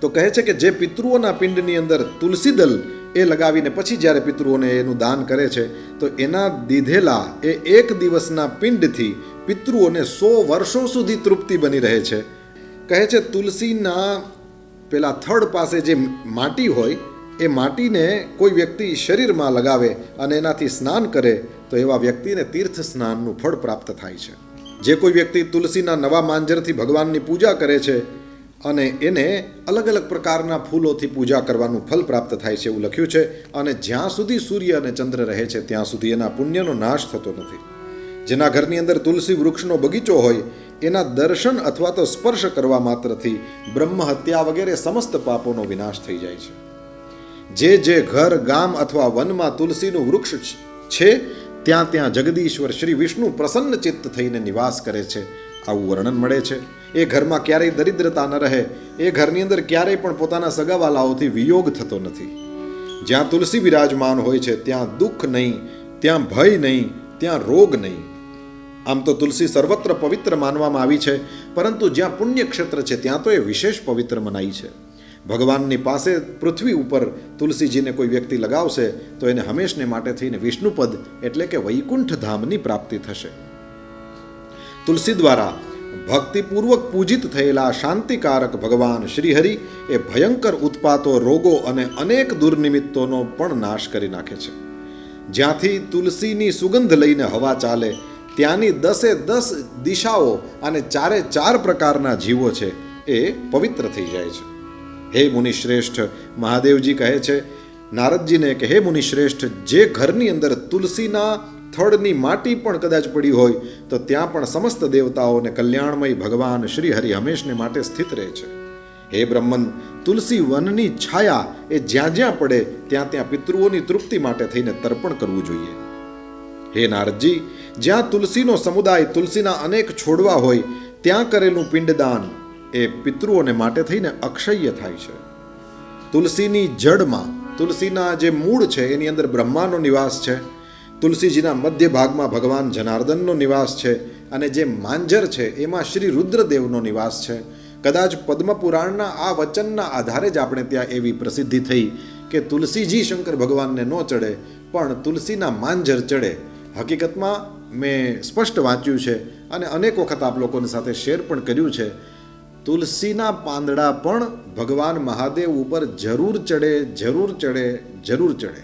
તો કહે છે કે જે પિતૃઓના પિંડની અંદર તુલસી દલ એ લગાવીને પછી જ્યારે પિતૃઓને એનું દાન કરે છે તો એના દીધેલા એ 1 દિવસના પિંડથી પિતૃઓને 100 વર્ષો સુધી તૃપ્તિ બની રહે છે. કહે છે તુલસીના પેલા થડ પાસે જે માટી હોય એ માટીને કોઈ વ્યક્તિ શરીરમાં લગાવે અને એનાથી સ્નાન કરે તો એવા વ્યક્તિને તીર્થ સ્નાનનું ફળ પ્રાપ્ત થાય છે. જે કોઈ વ્યક્તિ તુલસીના નવા માંજરથી ભગવાનની પૂજા કરે છે અને એને અલગ અલગ પ્રકારના ફૂલોથી પૂજા કરવાનું ફલ પ્રાપ્ત થાય છે એવું લખ્યું છે. અને જ્યાં સુધી સૂર્ય અને ચંદ્ર રહે છે ત્યાં સુધી એના પુણ્યનો નાશ થતો નથી. જેના ઘરની અંદર તુલસી વૃક્ષનો બગીચો હોય એના દર્શન અથવા તો સ્પર્શ કરવા માત્રથી બ્રહ્મ હત્યા વગેરે સમસ્ત પાપોનો વિનાશ થઈ જાય છે. જે ઘર, ગામ અથવા વનમાં તુલસીનું વૃક્ષ છે ત્યાં જગદીશ્વર શ્રી વિષ્ણુ પ્રસન્ન ચિત્ત થઈને નિવાસ કરે છે આવું વર્ણન મળે છે. એ ઘરમાં ક્યારેય દરિદ્રતા ન રહે, એ ઘરની અંદર ક્યારેય પણ પોતાના સગાવાલાઓથી વિયોગ થતો નથી. જ્યાં તુલસી વિરાજમાન હોય છે ત્યાં દુઃખ નહીં, ત્યાં ભય નહીં, ત્યાં રોગ નહીં. આમ તો તુલસી સર્વત્ર પવિત્ર માનવામાં આવી છે, પરંતુ જ્યાં પુણ્ય ક્ષેત્ર છે ત્યાં તો એ વિશેષ પવિત્ર મનાઈ છે. ભગવાનની પાસે પૃથ્વી ઉપર તુલસીજીને કોઈ વ્યક્તિ લગાવશે તો એને હંમેશને માટે થઈને વિષ્ણુપદ એટલે કે વૈકુંઠ ધામની પ્રાપ્તિ થશે. તુલસી દ્વારા ભક્તિપૂર્વક પૂજિત થયેલા શાંતિકારક ભગવાન શ્રીહરિ એ ભયંકર ઉત્પાતો, રોગો અને અનેક દુર્નિમિત્તોનો પણ નાશ કરી નાખે છે. જ્યાંથી તુલસીની સુગંધ લઈને હવા ચાલે ત્યાંની 10 દિશાઓ અને 4 પ્રકારના જીવો છે એ પવિત્ર થઈ જાય છે. હે મુનિશ્રેષ્ઠ, મહાદેવજી કહે છે નારદજીને કે હે મુનિશ્રેષ્ઠ, જે ઘરની અંદર તુલસીના થડની માટી પણ કદાચ પડી હોય તો ત્યાં પણ સમસ્ત દેવતાઓને કલ્યાણમય ભગવાન શ્રી હરિ હંમેશને માટે સ્થિત રહે છે. હે બ્રહ્મન, તુલસી વનની છાયા એ જ્યાં પડે ત્યાં પિતૃઓની તૃપ્તિ માટે થઈને તર્પણ કરવું જોઈએ. હે નારદજી, જ્યાં તુલસીનો સમુદાય, તુલસીના અનેક છોડવા હોય ત્યાં કરેલું પિંડદાન એ પિતૃઓને માટે થઈને અક્ષય થાય છે. તુલસીની જડમાં, તુલસીના જે મૂળ છે એની અંદર બ્રહ્માનો નિવાસ છે. તુલસીજીના મધ્ય ભાગમાં ભગવાન જનાર્દનનો નિવાસ છે અને જે માંજર છે એમાં શ્રી રુદ્રદેવનો નિવાસ છે. કદાચ પદ્મપુરાણના આ વચનના આધારે જ આપણે ત્યાં એવી પ્રસિદ્ધિ થઈ કે તુલસીજી શંકર ભગવાનને ન ચડે પણ તુલસીના માંજર ચડે. હકીકતમાં મેં સ્પષ્ટ વાંચ્યું છે અને અનેક વખત આપ લોકોની સાથે શેર પણ કર્યું છે, તુલસીના પાંદડા પણ ભગવાન મહાદેવ ઉપર જરૂર ચડે.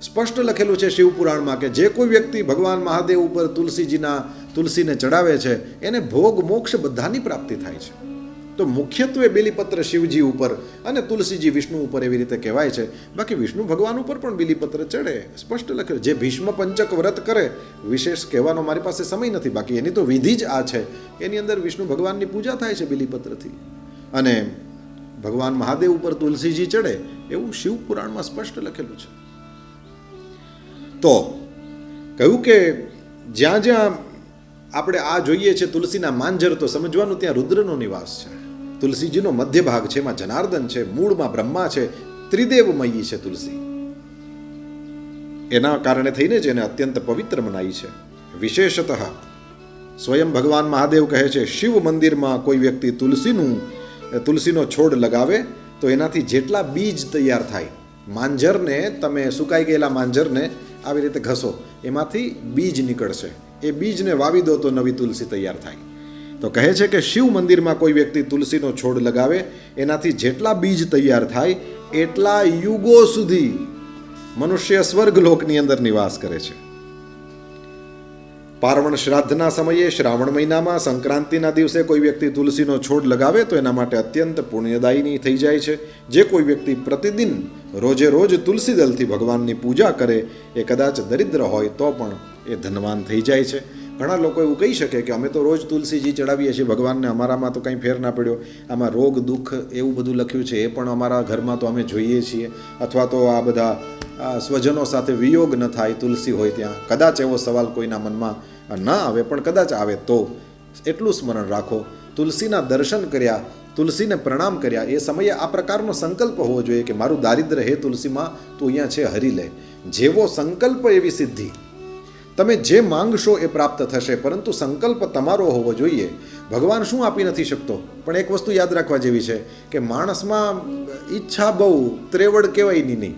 સ્પષ્ટ લખેલું છે શિવપુરાણમાં કે જે કોઈ વ્યક્તિ ભગવાન મહાદેવ ઉપર તુલસીને ચડાવે છે એને ભોગ મોક્ષ બધાની પ્રાપ્તિ થાય છે. તો મુખ્યત્વે બેલીપત્ર શિવજી ઉપર અને તુલસીજી વિષ્ણુ ઉપર એવી રીતે કહેવાય છે. બાકી વિષ્ણુ ભગવાન ઉપર પણ બેલીપત્ર ચડે, સ્પષ્ટ લખેલું. જે ભીષ્મ પંચક વ્રત કરે, વિશેષ કહેવાનો મારી પાસે સમય નથી, બાકી એની તો વિધિ જ આ છે. એની અંદર વિષ્ણુ ભગવાનની પૂજા થાય છે બેલીપત્રથી અને ભગવાન મહાદેવ ઉપર તુલસીજી ચડે એવું શિવપુરાણમાં સ્પષ્ટ લખેલું છે. તો કહ્યું કે જ્યાં આપણે આ જોઈએ છે તુલસીના માંજર, તો સમજવાનું ત્યાં રુદ્રનો નિવાસ છે. તુલસીજીનો મધ્ય ભાગ છે, એમાં જનાર્દન છે, મૂળમાં બ્રહ્મા છે, ત્રિદેવમયી છે તુલસી. એના કારણે થઈને જ એને અત્યંત પવિત્ર મનાઈ છે. વિશેષતઃ સ્વયં ભગવાન મહાદેવ કહે છે શિવ મંદિરમાં કોઈ વ્યક્તિ તુલસીનો છોડ લગાવે તો એનાથી જેટલા બીજ તૈયાર થાય, માંજરને તમે સુકાઈ ગયેલા માંજરને આવી રીતે ઘસો, એમાંથી બીજ નીકળશે. એ બીજને વાવી દો તો નવી તુલસી તૈયાર થાય. તો કહે છે કે શિવ મંદિરમાં કોઈ વ્યક્તિ તુલસીનો છોડ લગાવે એનાથી જેટલા બીજ તૈયાર થાય એટલા યુગો સુધી મનુષ્ય સ્વર્ગલોકની અંદર નિવાસ કરે છે. પાર્વણ શ્રાદ્ધના સમયે શ્રાવણ મહિનામાં સંક્રાંતિના દિવસે કોઈ વ્યક્તિ તુલસીનો છોડ લગાવે તો એના માટે અત્યંત પુણ્યદાયી થઈ જાય છે. જે કોઈ વ્યક્તિ પ્રતિદિન રોજ તુલસી દલથી ભગવાનની પૂજા કરે એ કદાચ દરિદ્ર હોય તો પણ એ ધનવાન થઈ જાય છે. ઘણા લોકો એવું કહી શકે કે અમે તો રોજ તુલસીજી ચડાવીએ છીએ ભગવાનને, અમારામાં તો કંઈ ફેર ના પડ્યો, આમાં રોગ દુઃખ એવું બધું લખ્યું છે એ પણ અમારા ઘરમાં તો અમે જોઈએ છીએ, અથવા તો આ બધા સ્વજનો સાથે વિયોગ ન થાય તુલસી હોય ત્યાં. કદાચ એવો સવાલ કોઈના મનમાં ના આવે, પણ કદાચ આવે તો એટલું સ્મરણ રાખો, તુલસીના દર્શન કર્યા, તુલસીને પ્રણામ કર્યા, એ સમયે આ પ્રકારનો સંકલ્પ હોવો જોઈએ કે મારું દારિદ્ર્ય હે તુલસીમાં તું અહીંયા છે હરી લે. જેવો સંકલ્પ એવી સિદ્ધિ. તમે જે માંગશો એ પ્રાપ્ત થશે, પરંતુ સંકલ્પ તમારો હોવો જોઈએ. ભગવાન શું આપી નથી શકતો, પણ એક વસ્તુ યાદ રાખવા જેવી છે કે માણસમાં ઈચ્છા બહુ, ત્રેવડ કહેવાય નહીં.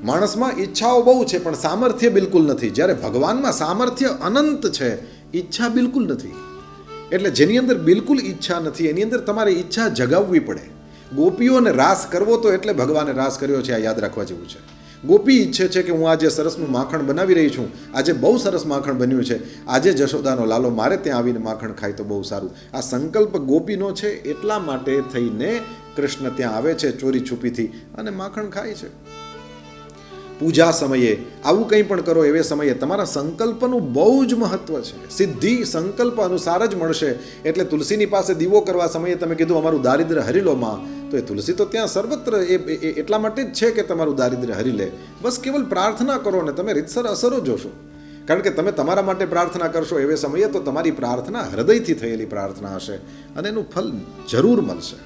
માણસમાં ઈચ્છાઓ બહુ છે પણ સામર્થ્ય બિલકુલ નથી. જ્યારે ભગવાનમાં સામર્થ્ય અનંત છે, ઈચ્છા બિલકુલ નથી. એટલે જેની અંદર બિલકુલ ઈચ્છા નથી એની અંદર તમારે ઈચ્છા જગાવવી પડે. ગોપીઓને રાસ કરવો તો એટલે ભગવાને રાસ કર્યો છે, આ યાદ રાખવા જેવું છે. ગોપી ઈચ્છે છે કે હું આજે સરસનું માખણ બનાવી રહી છું, આજે બહુ સરસ માખણ બન્યું છે, આજે જશોદાનો લાલો મારે ત્યાં આવીને માખણ ખાય તો બહુ સારું. આ સંકલ્પ ગોપીનો છે, એટલા માટે થઈને કૃષ્ણ ત્યાં આવે છે ચોરી છુપીથી અને માખણ ખાય છે. પૂજા સમયે આવું કંઈ પણ કરો એવે સમયે તમારા સંકલ્પનું બહુ જ મહત્વ છે. સિદ્ધિ સંકલ્પ અનુસાર જ મળશે. એટલે તુલસીની પાસે દીવો કરવા સમયે તમે કીધું અમારું દારિદ્ર્ય હરી લો માં, તો એ તુલસી તો ત્યાં સર્વત્ર એટલા માટે જ છે કે તમારું દારિદ્ર્ય હરી લે. બસ કેવલ પ્રાર્થના કરો ને તમે રીતસર અસરો જોશો. કારણ કે તમે તમારા માટે પ્રાર્થના કરશો એવે સમયે તો તમારી પ્રાર્થના હૃદયથી થયેલી પ્રાર્થના હશે અને એનું ફલ જરૂર મળશે.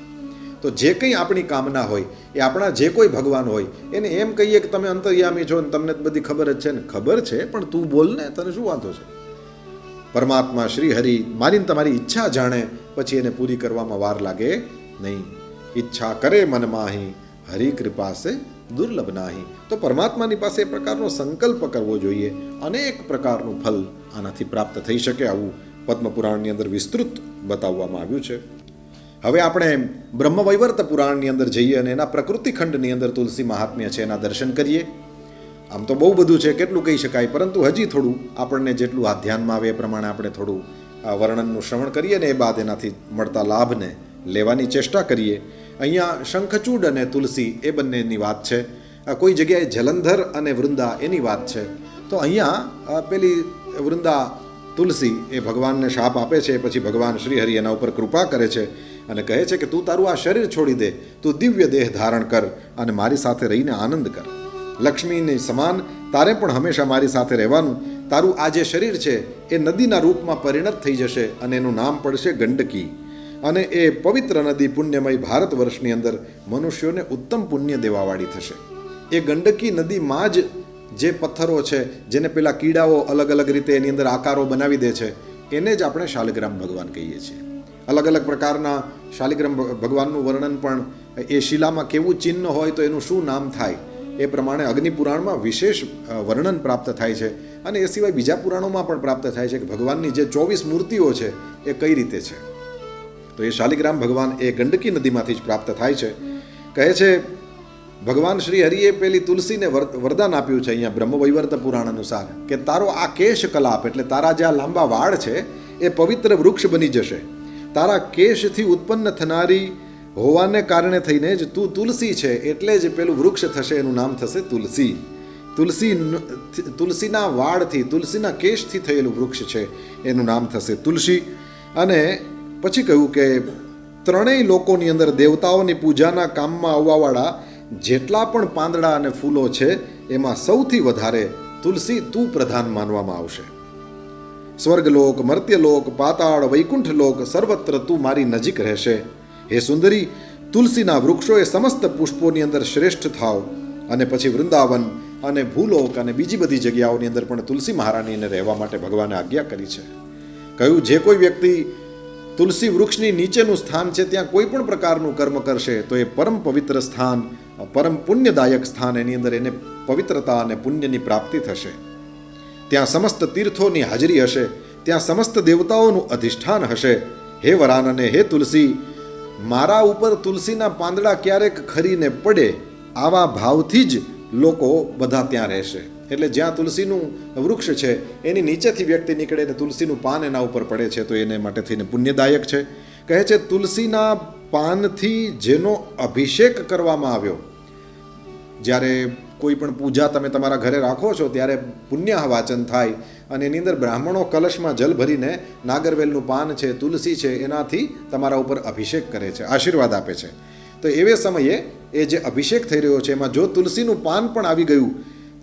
તો જે કંઈ આપણી કામના હોય એ આપણા જે કોઈ ભગવાન હોય એને એમ કહીએ કે તમે અંતર્યામી છો ને તમને બધી ખબર જ છે ને. ખબર છે પણ તું બોલ ને, તને શું વાંધો છે? પરમાત્મા શ્રી હરિ મારીને તમારી ઈચ્છા જાણે, પછી એને પૂરી કરવામાં વાર લાગે નહીં. ઈચ્છા કરે મન માહી, હરિ કૃપા સે દુર્લભ નાહી. તો પરમાત્માની પાસે એ પ્રકારનો સંકલ્પ કરવો જોઈએ. અનેક પ્રકારનું ફલ આનાથી પ્રાપ્ત થઈ શકે. આવું પદ્મપુરાણની અંદર વિસ્તૃત બતાવવામાં આવ્યું છે. હવે આપણે બ્રહ્મવૈવર્ત પુરાણની અંદર જઈએ અને એના પ્રકૃતિ ખંડની અંદર તુલસી મહાત્મ્ય છે એના દર્શન કરીએ. આમ તો બહુ બધું છે, કેટલું કહી શકાય, પરંતુ હજી થોડું આપણને જેટલું આ ધ્યાનમાં આવે એ પ્રમાણે આપણે થોડું આ વર્ણનનું શ્રવણ કરીએ ને એ બાદ એનાથી મળતા લાભને લેવાની ચેષ્ટા કરીએ. અહીંયા શંખચૂડ અને તુલસી એ બંનેની વાત છે. કોઈ જગ્યાએ જલંધર અને વૃંદા એની વાત છે. તો અહીંયા પેલી વૃંદા તુલસી એ ભગવાનને શાપ આપે છે, પછી ભગવાન શ્રી હરિ એના ઉપર કૃપા કરે છે અને કહે છે કે તું તારું આ શરીર છોડી દે, તું દિવ્ય દેહ ધારણ કર અને મારી સાથે રહીને આનંદ કર. લક્ષ્મીની સમાન તારે પણ હંમેશા મારી સાથે રહેવાનું. તારું આ જે શરીર છે એ નદીના રૂપમાં પરિણત થઈ જશે અને એનું નામ પડશે ગંડકી. અને એ પવિત્ર નદી પુણ્યમય ભારત વર્ષની અંદર મનુષ્યોને ઉત્તમ પુણ્ય દેવાવાળી થશે. એ ગંડકી નદીમાં જ જે પથ્થરો છે, જેને પેલા કીડાઓ અલગ અલગ રીતે એની અંદર આકારો બનાવી દે છે, એને જ આપણે શાલિગ્રામ ભગવાન કહીએ છીએ. અલગ અલગ પ્રકારના શાલિગ્રામ ભગવાનનું વર્ણન પણ એ શિલામાં કેવું ચિહ્ન હોય તો એનું શું નામ થાય એ પ્રમાણે અગ્નિપુરાણમાં વિશેષ વર્ણન પ્રાપ્ત થાય છે. અને એ સિવાય બીજા પુરાણોમાં પણ પ્રાપ્ત થાય છે કે ભગવાનની જે 24 મૂર્તિઓ છે એ કઈ રીતે છે. તો એ શાલિગ્રામ ભગવાન એ ગંડકી નદીમાંથી જ પ્રાપ્ત થાય છે. કહે છે ભગવાન શ્રી હરિએ પેલી તુલસીને વરદાન આપ્યું છે અહીંયા બ્રહ્મવૈવર્ત પુરાણ અનુસાર કે તારો આ કેશ કલાપ એટલે તારા જે આ લાંબા વાળ છે એ પવિત્ર વૃક્ષ બની જશે. તારા કેશથી ઉત્પન્ન થનારી હોવાને કારણે થઈને જ તું તુલસી છે, એટલે જ પેલું વૃક્ષ થશે, એનું નામ થશે તુલસી. તુલસીના વાળથી, તુલસીના કેશથી થયેલું વૃક્ષ છે એનું નામ થશે તુલસી. અને પછી કહ્યું કે ત્રણેય લોકોની અંદર દેવતાઓની પૂજાના કામમાં આવવાવાળા જેટલા પણ પાંદડા અને ફૂલો છે એમાં સૌથી વધારે તુલસી તું પ્રધાન માનવામાં આવશે. સ્વર્ગલોક, મર્ત્યલોક, પાતાળ, વૈકુંઠલોક સર્વત્ર તું મારી નજીક રહેશે. હે સુંદરી, તુલસીના વૃક્ષો એ સમસ્ત પુષ્પોની અંદર શ્રેષ્ઠ થાવ. અને પછી વૃંદાવન અને ભૂલોક અને બીજી બધી જગ્યાઓની અંદર પણ તુલસી મહારાણીને રહેવા માટે ભગવાને આજ્ઞા કરી છે. કહ્યું જે કોઈ વ્યક્તિ તુલસી વૃક્ષની નીચેનું સ્થાન છે ત્યાં કોઈ પણ પ્રકારનું કર્મ કરશે તો એ પરમ પવિત્ર સ્થાન, પરમ પુણ્યદાયક સ્થાન, એની અંદર એને પવિત્રતા અને પુણ્યની પ્રાપ્તિ થશે. ત્યાં સમસ્ત તીર્થોની હાજરી હશે, ત્યાં સમસ્ત દેવતાઓનું અધિષ્ઠાન હશે. હે વરાન અને હે તુલસી, મારા ઉપર તુલસીના પાંદડા ક્યારેક ખરીને પડે આવા ભાવથી જ લોકો બધા ત્યાં રહેશે. એટલે જ્યાં તુલસીનું વૃક્ષ છે એની નીચેથી વ્યક્તિ નીકળે ને તુલસીનું પાન એના ઉપર પડે છે તો એને માટે થઈને પુણ્યદાયક છે. કહે છે તુલસીના પાનથી જેનો અભિષેક કરવામાં આવ્યો, જ્યારે કોઈ પણ પૂજા તમે તમારા ઘરે રાખો છો ત્યારે પુણ્ય વાચન થાય અને એની અંદર બ્રાહ્મણો કલશમાં જલ ભરીને નાગરવેલનું પાન છે, તુલસી છે, એનાથી તમારા ઉપર અભિષેક કરે છે, આશીર્વાદ આપે છે. તો એવે સમયે એ જે અભિષેક થઈ રહ્યો છે એમાં જો તુલસીનું પાન પણ આવી ગયું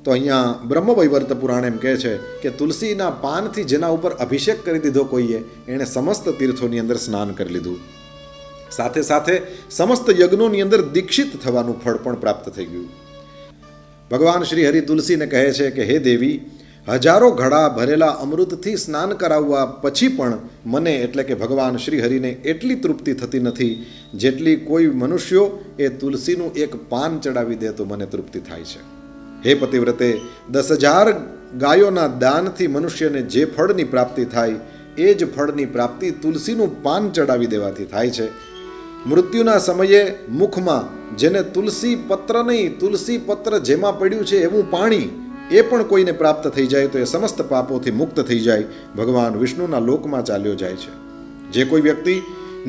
તો અહીંયા બ્રહ્મવૈવર્ત પુરાણ એમ કહે છે કે તુલસીના પાનથી જેના ઉપર અભિષેક કરી દીધો કોઈએ, એણે સમસ્ત તીર્થોની અંદર સ્નાન કરી લીધું. સાથે સાથે સમસ્ત યજ્ઞોની અંદર દીક્ષિત થવાનું ફળ પણ પ્રાપ્ત થઈ ગયું. ભગવાન શ્રી હરિ તુલસીને કહે છે કે હે દેવી, હજારો ઘડા ભરેલા અમૃતથી સ્નાન કરાવવા પછી પણ મને એટલે કે ભગવાન શ્રી હરિને એટલી તૃપ્તિ થતી નથી જેટલી કોઈ મનુષ્યો એ તુલસીનું એક પાન ચડાવી દે તો મને તૃપ્તિ થાય છે. હે પતિવ્રતે, 10,000 ગાયોના દાનથી મનુષ્યને જે ફળની પ્રાપ્તિ થાય એ જ ફળની પ્રાપ્તિ તુલસીનું પાન ચડાવી દેવાથી થાય છે. મૃત્યુના સમયે મુખમાં જેને તુલસી પત્ર નહીં, તુલસી પત્ર જેમાં પડ્યું છે એવું પાણી એ પણ કોઈને પ્રાપ્ત થઈ જાય તો એ સમસ્ત પાપોથી મુક્ત થઈ જાય, ભગવાન વિષ્ણુના લોકમાં ચાલ્યો જાય છે. જે કોઈ વ્યક્તિ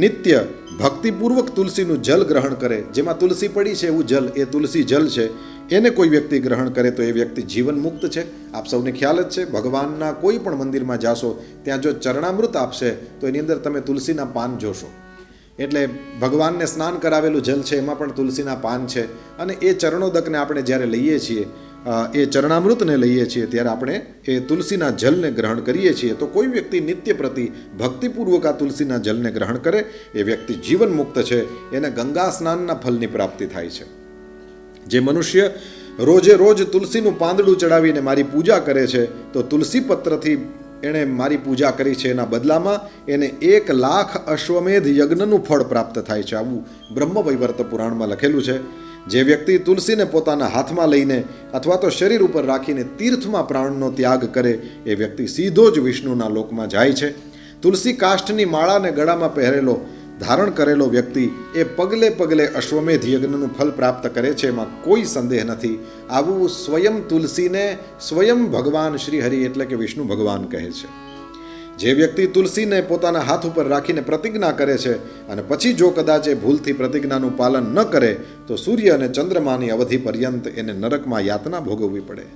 નિત્ય ભક્તિપૂર્વક તુલસીનું જલ ગ્રહણ કરે, જેમાં તુલસી પડી છે એવું જલ, એ તુલસી જલ છે, એને કોઈ વ્યક્તિ ગ્રહણ કરે તો એ વ્યક્તિ જીવન મુક્ત છે. આપ સૌને ખ્યાલ જ છે, ભગવાનના કોઈ પણ મંદિરમાં જાશો ત્યાં જો ચરણામૃત આપશે તો એની અંદર તમે તુલસીના પાન જોશો. એટલે ભગવાનને સ્નાન કરાવેલું જલ છે એમાં પણ તુલસીના પાન છે. અને એ ચરણોદકને આપણે જ્યારે લઈએ છીએ, એ ચરણામૃતને લઈએ છીએ ત્યારે આપણે એ તુલસીના જલને ગ્રહણ કરીએ છીએ. તો કોઈ વ્યક્તિ નિત્ય પ્રતિ ભક્તિપૂર્વક આ તુલસીના જલને ગ્રહણ કરે એ વ્યક્તિ જીવન મુક્ત છે, એને ગંગા સ્નાનના ફલની પ્રાપ્તિ થાય છે. જે મનુષ્ય રોજે રોજ તુલસીનું પાંદડું ચડાવીને મારી પૂજા કરે છે તો તુલસી પત્રથી એણે મારી પૂજા કરી છે એના બદલામાં એને 1,00,000 અશ્વમેધ યજ્ઞનું ફળ પ્રાપ્ત થાય છે. આવું બ્રહ્મવૈવર્ત પુરાણમાં લખેલું છે. જે વ્યક્તિ તુલસીને પોતાના હાથમાં લઈને અથવા તો શરીર ઉપર રાખીને તીર્થમાં પ્રાણનો ત્યાગ કરે એ વ્યક્તિ સીધો જ વિષ્ણુના લોકમાં જાય છે. તુલસી કાષ્ઠની માળાને ગળામાં પહેરેલો ધારણ કરેલો વ્યક્તિ એ પગલે પગલે અશ્વમેધ યજ્ઞનું ફલ પ્રાપ્ત કરે છે, એમાં કોઈ સંદેહ નથી. આવું સ્વયં તુલસીને સ્વયં ભગવાન શ્રી હરિ એટલે કે વિષ્ણુ ભગવાન કહે છે. જે વ્યક્તિ તુલસીને પોતાના હાથ ઉપર રાખીને પ્રતિજ્ઞા કરે છે અને પછી જો કદાચ એ ભૂલથી પ્રતિજ્ઞાનું પાલન ન કરે તો સૂર્ય અને ચંદ્રમાની અવધિ પર્યંત એને નરકમાં યાતના ભોગવવી પડે.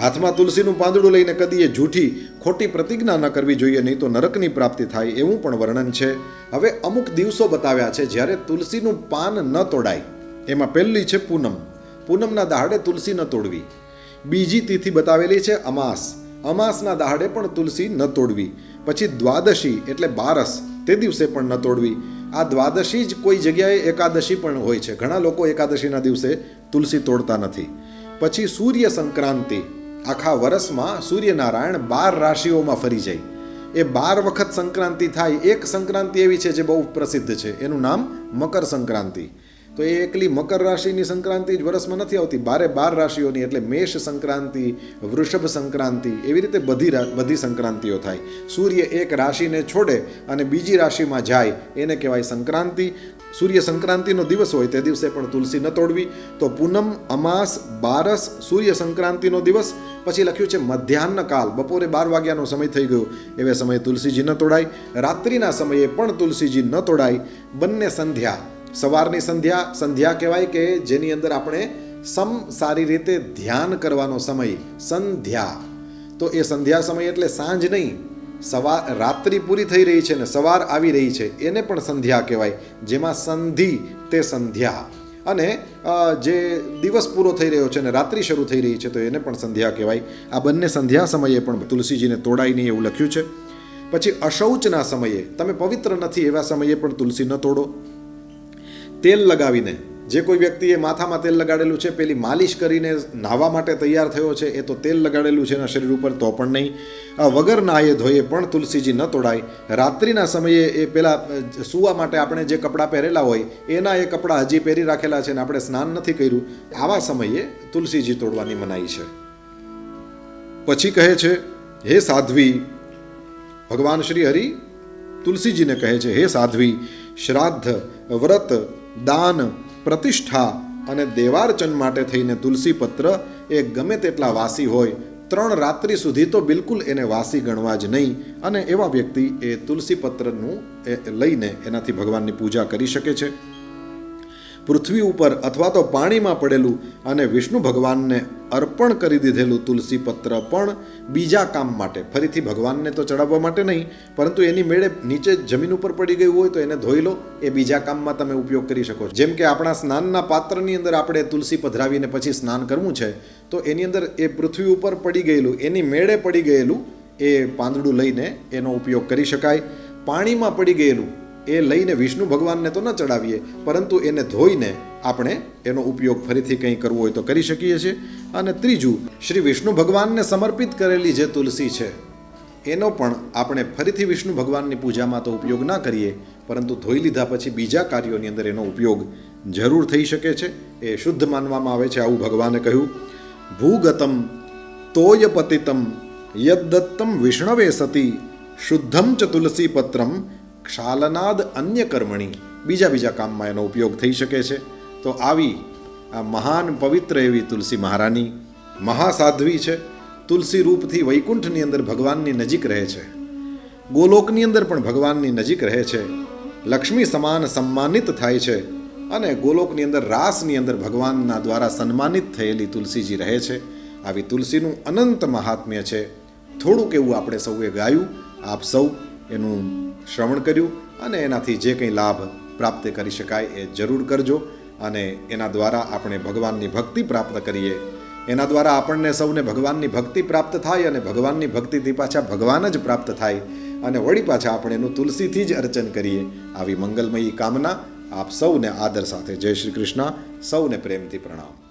હાથમાં તુલસીનું પાંદડું લઈને કદી એ જૂઠી ખોટી પ્રતિજ્ઞા ન કરવી જોઈએ, નહીં તો નરકની પ્રાપ્તિ થાય એવું પણ વર્ણન છે. હવે અમુક દિવસો બતાવ્યા છે જ્યારે તુલસીનું પાન ન તોડાય. એમાં પહેલી છે પૂનમ. પૂનમના દહાડે તુલસી ન તોડવી. બીજી તિથિ બતાવેલી છે અમાસ. અમાસના દહાડે પણ તુલસી ન તોડવી. પછી દ્વાદશી એટલે 12, તે દિવસે પણ ન તોડવી. આ દ્વાદશી જ કોઈ જગ્યાએ એકાદશી પણ હોય છે. ઘણા લોકો એકાદશીના દિવસે તુલસી તોડતા નથી. પછી સૂર્ય સંક્રાંતિ. આખા વર્ષમાં સૂર્યનારાયણ 12 રાશિઓમાં ફરી જાય. એ 12 વખત સંક્રાંતિ થાય. એક સંક્રાંતિ એવી છે જે બહુ પ્રસિદ્ધ છે, એનું નામ મકર સંક્રાંતિ. તો એ એકલી મકર રાશિની સંક્રાંતિ જ વર્ષમાં નથી આવતી, 12 રાશિઓની. એટલે મેષ સંક્રાંતિ, વૃષભ સંક્રાંતિ, એવી રીતે બધી સંક્રાંતિઓ થાય. સૂર્ય એક રાશિને છોડે અને બીજી રાશિમાં જાય એને કહેવાય સંક્રાંતિ. સૂર્ય સંક્રાંતિનો દિવસ હોય તે દિવસે પણ તુલસી ન તોડવી. તો પૂનમ, અમાસ, 12, સૂર્ય સંક્રાંતિનો દિવસ. પછી લખ્યું છે મધ્યાહ્ન કાલ, બપોરે 12 વાગ્યાનો સમય થઈ ગયો એવે સમયે તુલસીજી ન તોડાય. રાત્રિના સમયે પણ તુલસીજી ન તોડાય. બંને સંધ્યા, સવારની સંધ્યા કહેવાય કે જેની અંદર આપણે સારી રીતે ધ્યાન કરવાનો સમય, સંધ્યા. તો એ સંધ્યા સમય એટલે સાંજ નહીં, રાત્રિ પૂરી થઈ રહી છે ને સવાર આવી રહી છે એને પણ સંધ્યા કહેવાય. જેમાં સંધિ તે સંધ્યા. અને જે દિવસ પૂરો થઈ રહ્યો છે ને રાત્રિ શરૂ થઈ રહી છે તો એને પણ સંધ્યા કહેવાય. આ બંને સંધ્યા સમયે પણ તુલસીજીને તોડાય નહીં એવું લખ્યું છે. પછી અશૌચના સમયે, તમે પવિત્ર નથી એવા સમયે પણ તુલસી ન તોડો. તેલ લગાવીને, જે કોઈ વ્યક્તિએ માથામાં તેલ લગાડેલું છે, પેલી માલિશ કરીને નાહવા માટે તૈયાર થયો છે, એ તો તેલ લગાડેલું છે એના શરીર ઉપર તો પણ નહીં. વગર નાહે ધોયે પણ તુલસીજી ન તોડાય. રાત્રિના સમયે એ પેલા સૂવા માટે આપણે જે કપડાં પહેરેલા હોય એના એ કપડાં હજી પહેરી રાખેલા છે ને આપણે સ્નાન નથી કર્યું, આવા સમયે તુલસીજી તોડવાની મનાઈ છે. પછી કહે છે હે સાધ્વી, ભગવાન શ્રી હરિ તુલસીજીને કહે છે હે સાધ્વી, શ્રાદ્ધ, વ્રત, દાન, પ્રતિષ્ઠા અને દેવાર્ચન માટે થઈને તુલસી પત્ર એ ગમે તેટલા વાસી હોય 3 રાત્રિ સુધી તો બિલકુલ એને વાસી ગણવા જ નહીં. અને એવા વ્યક્તિ એ તુલસી પત્રનું લઈને એનાથી ભગવાનની પૂજા કરી શકે છે. પૃથ્વી ઉપર અથવા તો પાણીમાં પડેલું અને વિષ્ણુ ભગવાનને અર્પણ કરી દીધેલું તુલસી પત્ર પણ બીજા કામ માટે, ફરીથી ભગવાનને તો ચડાવવા માટે નહીં, પરંતુ એની મેળે નીચે જમીન ઉપર પડી ગયું હોય તો એને ધોઈ લો, એ બીજા કામમાં તમે ઉપયોગ કરી શકો છો. જેમ કે આપણા સ્નાનના પાત્રની અંદર આપણે તુલસી પધરાવીને પછી સ્નાન કરવું છે, તો એની અંદર એ પૃથ્વી ઉપર પડી ગયેલું, એની મેળે પડી ગયેલું એ પાંદડું લઈને એનો ઉપયોગ કરી શકાય. પાણીમાં પડી ગયેલું એ લઈને વિષ્ણુ ભગવાનને તો ન ચડાવીએ, પરંતુ એને ધોઈને આપણે એનો ઉપયોગ ફરીથી કંઈ કરવો હોય તો કરી શકીએ છીએ. અને ત્રીજું, શ્રી વિષ્ણુ ભગવાનને સમર્પિત કરેલી જે તુલસી છે એનો પણ આપણે ફરીથી વિષ્ણુ ભગવાનની પૂજામાં તો ઉપયોગ ના કરીએ, પરંતુ ધોઈ લીધા પછી બીજા કાર્યોની અંદર એનો ઉપયોગ જરૂર થઈ શકે છે. એ શુદ્ધ માનવામાં આવે છે. આવું ભગવાને કહ્યું, ભૂગતમ તોય પતિતમ યદ્દત્તમ વિષ્ણવે સતી શુદ્ધમ ચ તુલસી પત્રમ ક્ષાલનાદ અન્ય કર્મણી. બીજા કામમાં એનો ઉપયોગ થઈ શકે છે. તો આવી આ મહાન પવિત્ર એવી તુલસી મહારાની મહાસાધ્વી છે. તુલસી રૂપથી વૈકુંઠની અંદર ભગવાનની નજીક રહે છે, ગોલોકની અંદર પણ ભગવાનની નજીક રહે છે, લક્ષ્મી સમાન સન્માનિત થાય છે, અને ગોલોકની અંદર રાસની અંદર ભગવાનના દ્વારા સન્માનિત થયેલી તુલસીજી રહે છે. આવી તુલસીનું અનંત મહાત્મ્ય છે. થોડુંક એવું આપણે સૌએ ગાયું, આપ સૌ એનું શ્રવણ કર્યું, અને એનાથી જે કંઈ લાભ પ્રાપ્ત કરી શકાય એ જરૂર કરજો. અને એના દ્વારા આપણે ભગવાનની ભક્તિ પ્રાપ્ત કરીએ. એના દ્વારા આપણને સૌને ભગવાનની ભક્તિ પ્રાપ્ત થાય, અને ભગવાનની ભક્તિથી પાછા ભગવાન જ પ્રાપ્ત થાય, અને વળી પાછા આપણે એનું તુલસીથી જ અર્ચન કરીએ. આવી મંગલમયી કામના આપ સૌને આદર સાથે. જય શ્રી કૃષ્ણ. સૌને પ્રેમથી પ્રણામ.